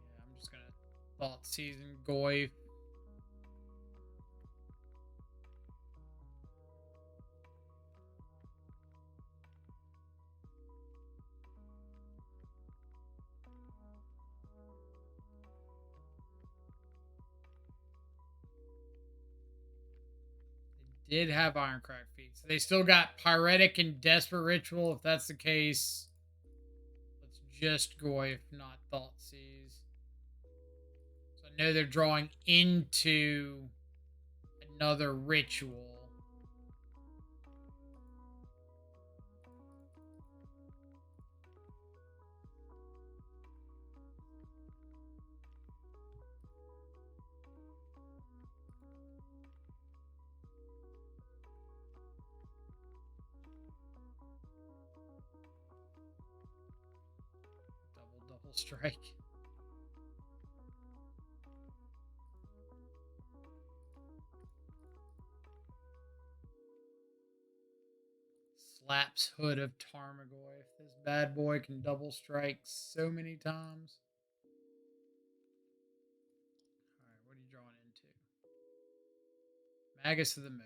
Yeah, I'm just gonna Thoughtseize Goy. Did have Ironcrack Feet. So they still got Pyretic and Desperate Ritual. If that's the case, let's just Goy, if not Thoughtseize. So I know they're drawing into another ritual. Double strike. Slaps Hood of Tarmogoyf. This bad boy can double strike so many times. Alright, what are you drawing into? Magus of the Moon.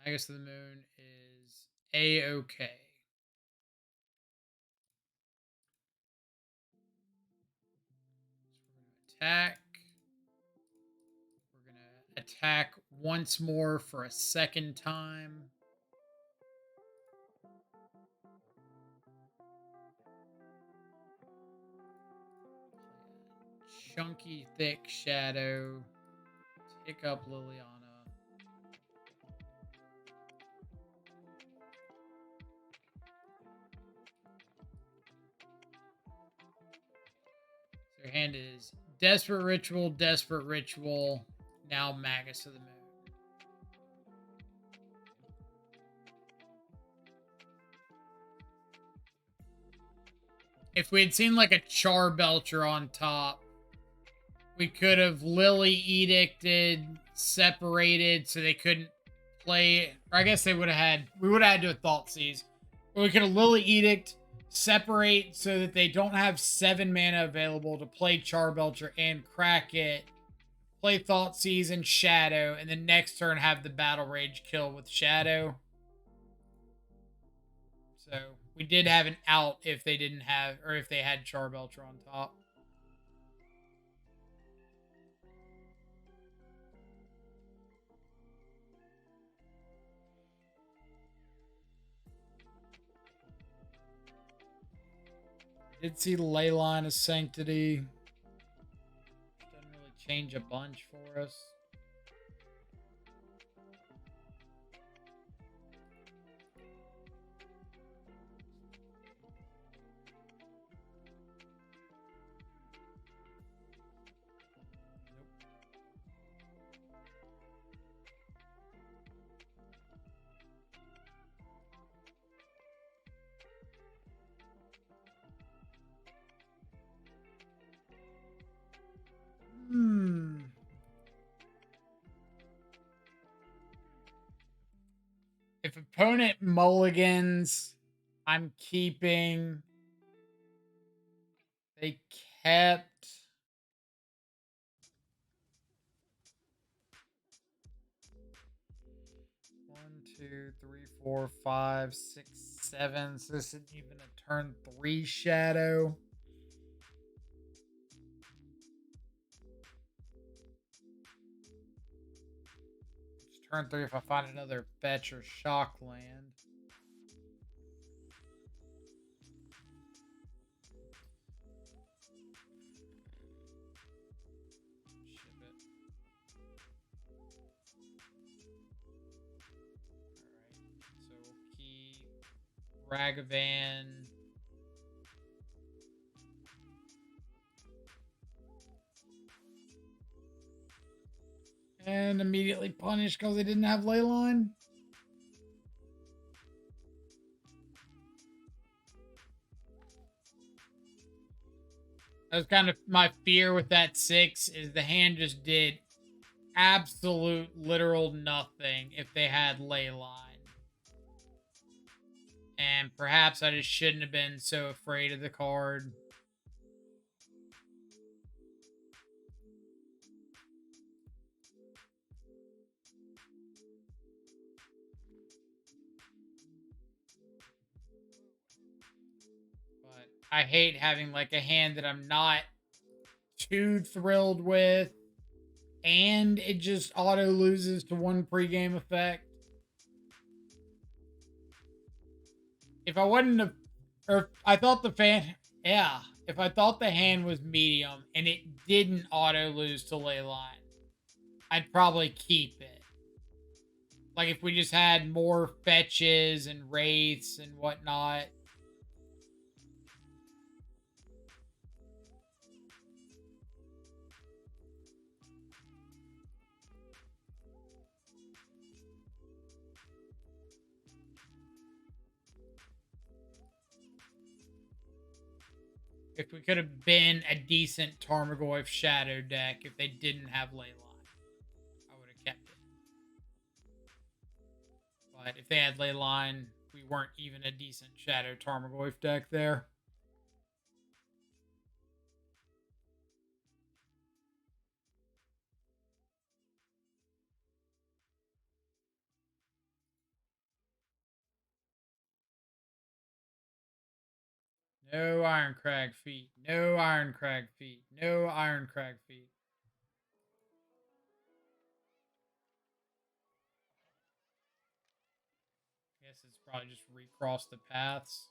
Magus of the Moon is A-okay. Attack. We're going to attack once more for a second time. Chunky, thick shadow. Pick up Liliana. So your hand is Desperate Ritual, now Magus of the Moon. If we had seen like a Charbelcher on top, we could have Lily edicted, separated, so they couldn't play. Or I guess they would have had. We would have had to have Thought Seize. But we could have Lily edict, separate so that they don't have 7 mana available to play Charbelcher and crack it. Play Thought Seize and Shadow, and then next turn have the Battle Rage kill with Shadow. So we did have an out if they didn't have, or if they had Charbelcher on top. Did see Leyline of Sanctity. Doesn't really change a bunch for us. If opponent mulligans, I'm keeping. They kept. One, two, three, 4, 5, 6, 7. So this isn't even a turn 3 shadow. Turn 3 if I find another fetch or shock land. Ship it. Alright, so we'll keep Ragavan. And immediately punish because they didn't have Leyline. That was kind of my fear with that 6 is the hand just did absolute literal nothing if they had Leyline. And perhaps I just shouldn't have been so afraid of the card. But I hate having like a hand that I'm not too thrilled with. And it just auto loses to 1 pregame effect. If I wouldn't have, or if I thought if I thought the hand was medium and it didn't auto lose to Leyline, I'd probably keep it. Like if we just had more fetches and wraiths and whatnot. If we could have been a decent Tarmogoyf Shadow deck if they didn't have Leyline, I would have kept it. But if they had Leyline, we weren't even a decent Shadow Tarmogoyf deck there. No Iron Crag feet. No Iron Crag feet. No Iron Crag feet. Guess it's probably just recross the paths.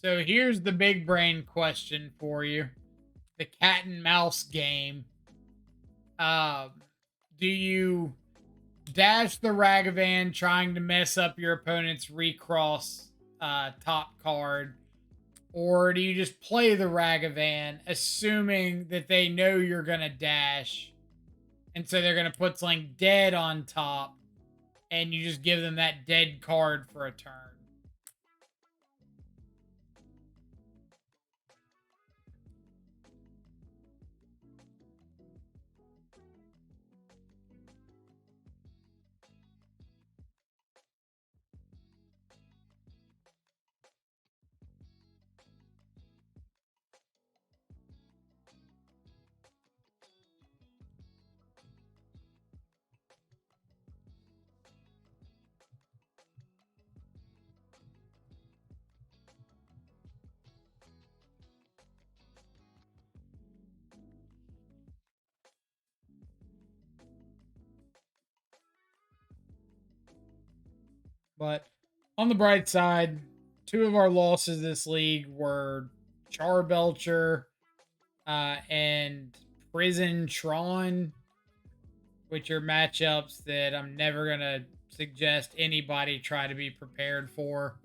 So here's the big brain question for you. The cat and mouse game. Um, do you dash the Ragavan trying to mess up your opponent's recross top card? Or do you just play the Ragavan assuming that they know you're going to dash? And so they're going to put something dead on top and you just give them that dead card for a turn. But on the bright side, two of our losses this league were Charbelcher and Prison Tron, which are matchups that I'm never going to suggest anybody try to be prepared for.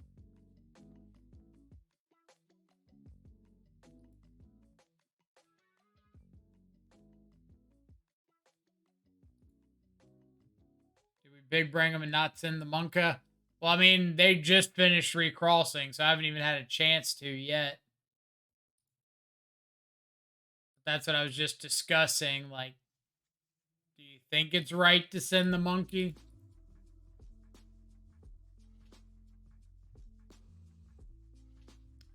Do we big bring them and not send the Monka? Well, I mean, they just finished recrossing, so I haven't even had a chance to yet. That's what I was just discussing. Like, do you think it's right to send the monkey?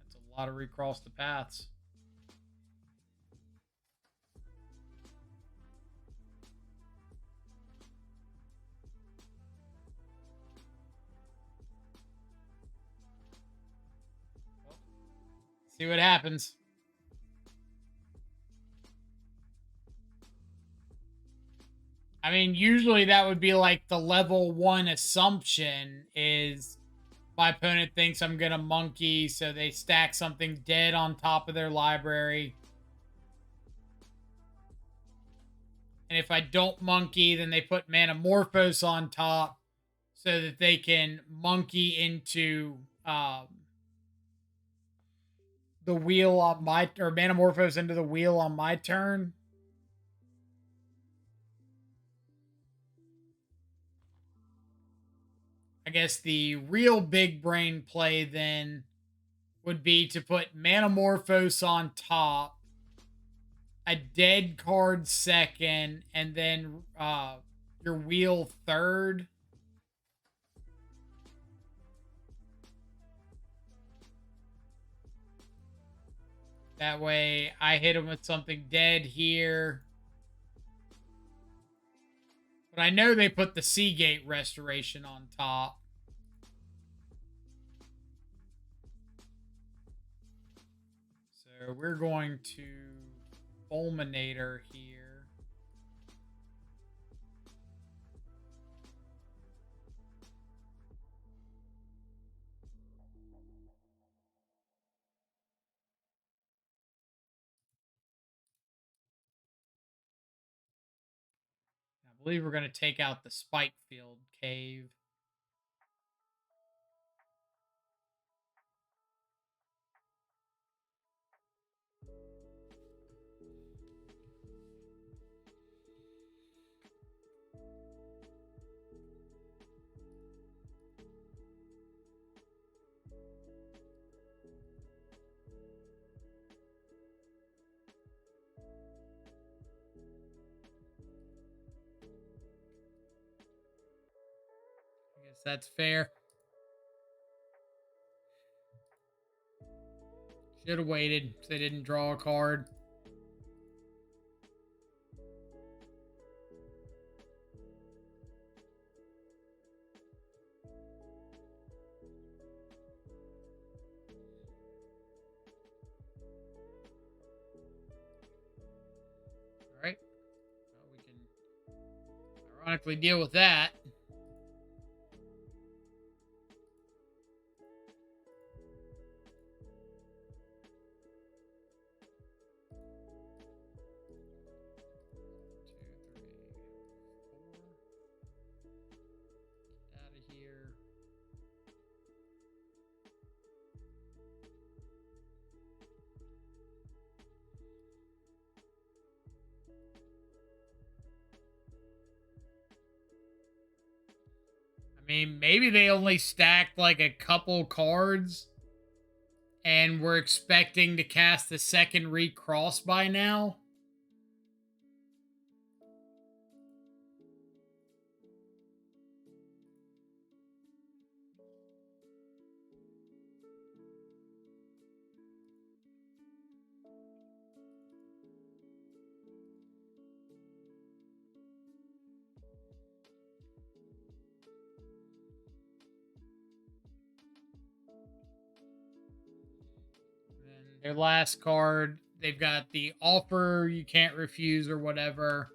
That's a lot of recross the paths. See what happens. I mean, usually that would be like the level 1 assumption is my opponent thinks I'm going to monkey, so they stack something dead on top of their library. And if I don't monkey, then they put Manamorphose on top so that they can monkey into the wheel on my, or Manamorphose into the wheel on my turn. I guess the real big brain play then would be to put Manamorphose on top, a dead card second, and then your wheel third. That way I hit him with something dead here. But I know they put the Seagate Restoration on top. So we're going to Fulminator here. I believe we're going to take out the Spikefield Cave. Guess that's fair. Should have waited so they didn't draw a card. All right. Well, we can ironically deal with that. I mean, maybe they only stacked like a couple cards and we're expecting to cast the second recross by now. Their last card, they've got the offer you can't refuse or whatever.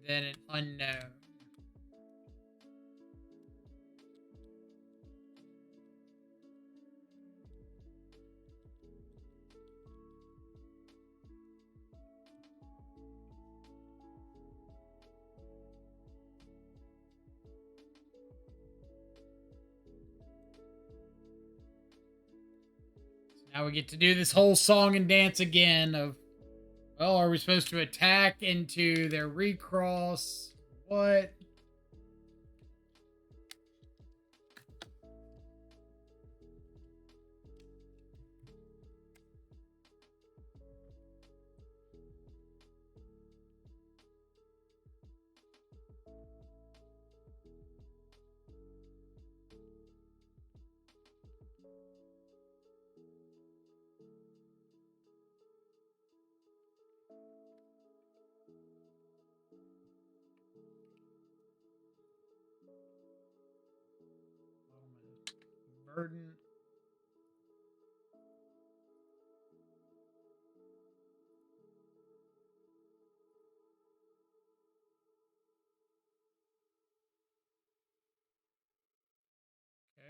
Then an unknown. Now we get to do this whole song and dance again of, well, are we supposed to attack into their recross? What? Burden.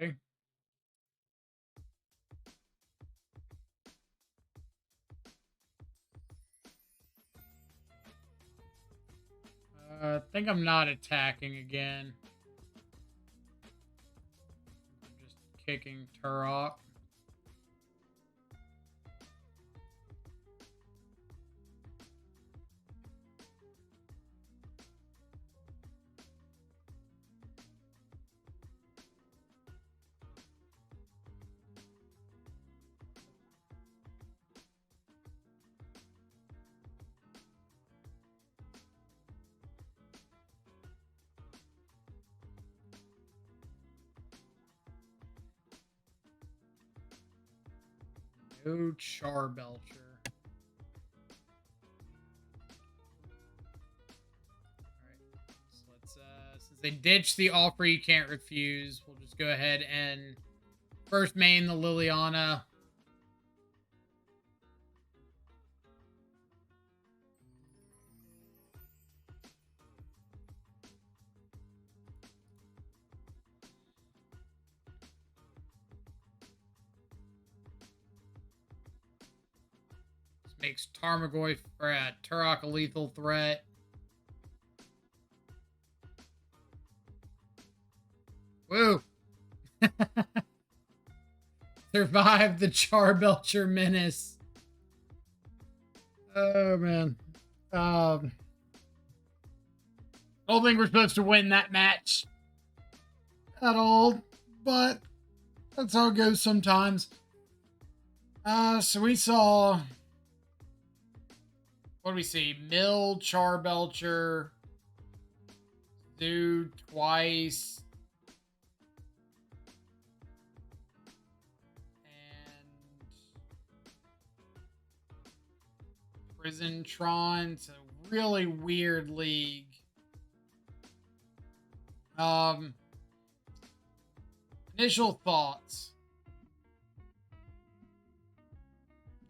Okay. I think I'm not attacking again. I'm just kicking Turok. No Charbelcher. Since they ditched the offer you can't refuse, we'll just go ahead and first main the Liliana. This makes Tarmogoyf or Turok a lethal threat. Woo! Survive the Charbelcher menace. Oh, man. I don't think we're supposed to win that match at all, but that's how it goes sometimes. So we saw... What do we see? Mill, Charbelcher, Zoo twice, Prison Tron. It's a really weird league. Initial thoughts.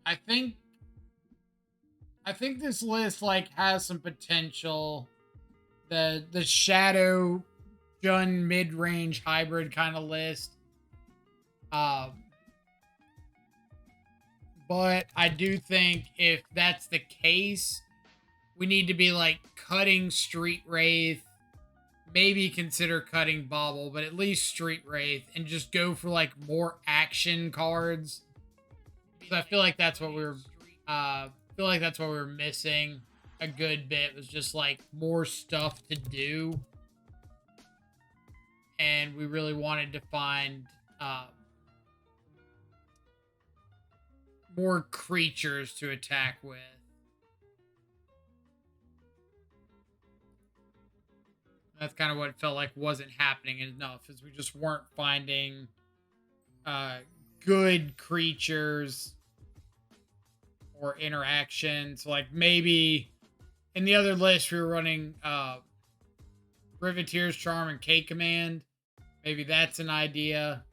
I think this list like has some potential. The Shadow Jun mid-range hybrid kind of list. But I do think if that's the case, we need to be like cutting Street Wraith, maybe consider cutting Bobble, but at least Street Wraith, and just go for like more action cards. So I feel like that's what we were missing a good bit, was just like more stuff to do. And we really wanted to find more creatures to attack with. That's kind of what it felt like wasn't happening enough, is we just weren't finding good creatures or interactions. Like maybe in the other list we were running Privateer's Charm and K Command. Maybe that's an idea.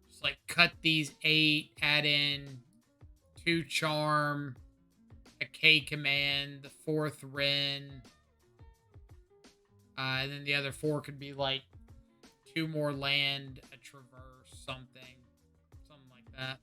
Just like cut these 8, add in 2 Charm, a K Command, the 4th Ren. And then the other 4 could be like 2 more land, a Traverse, something like that.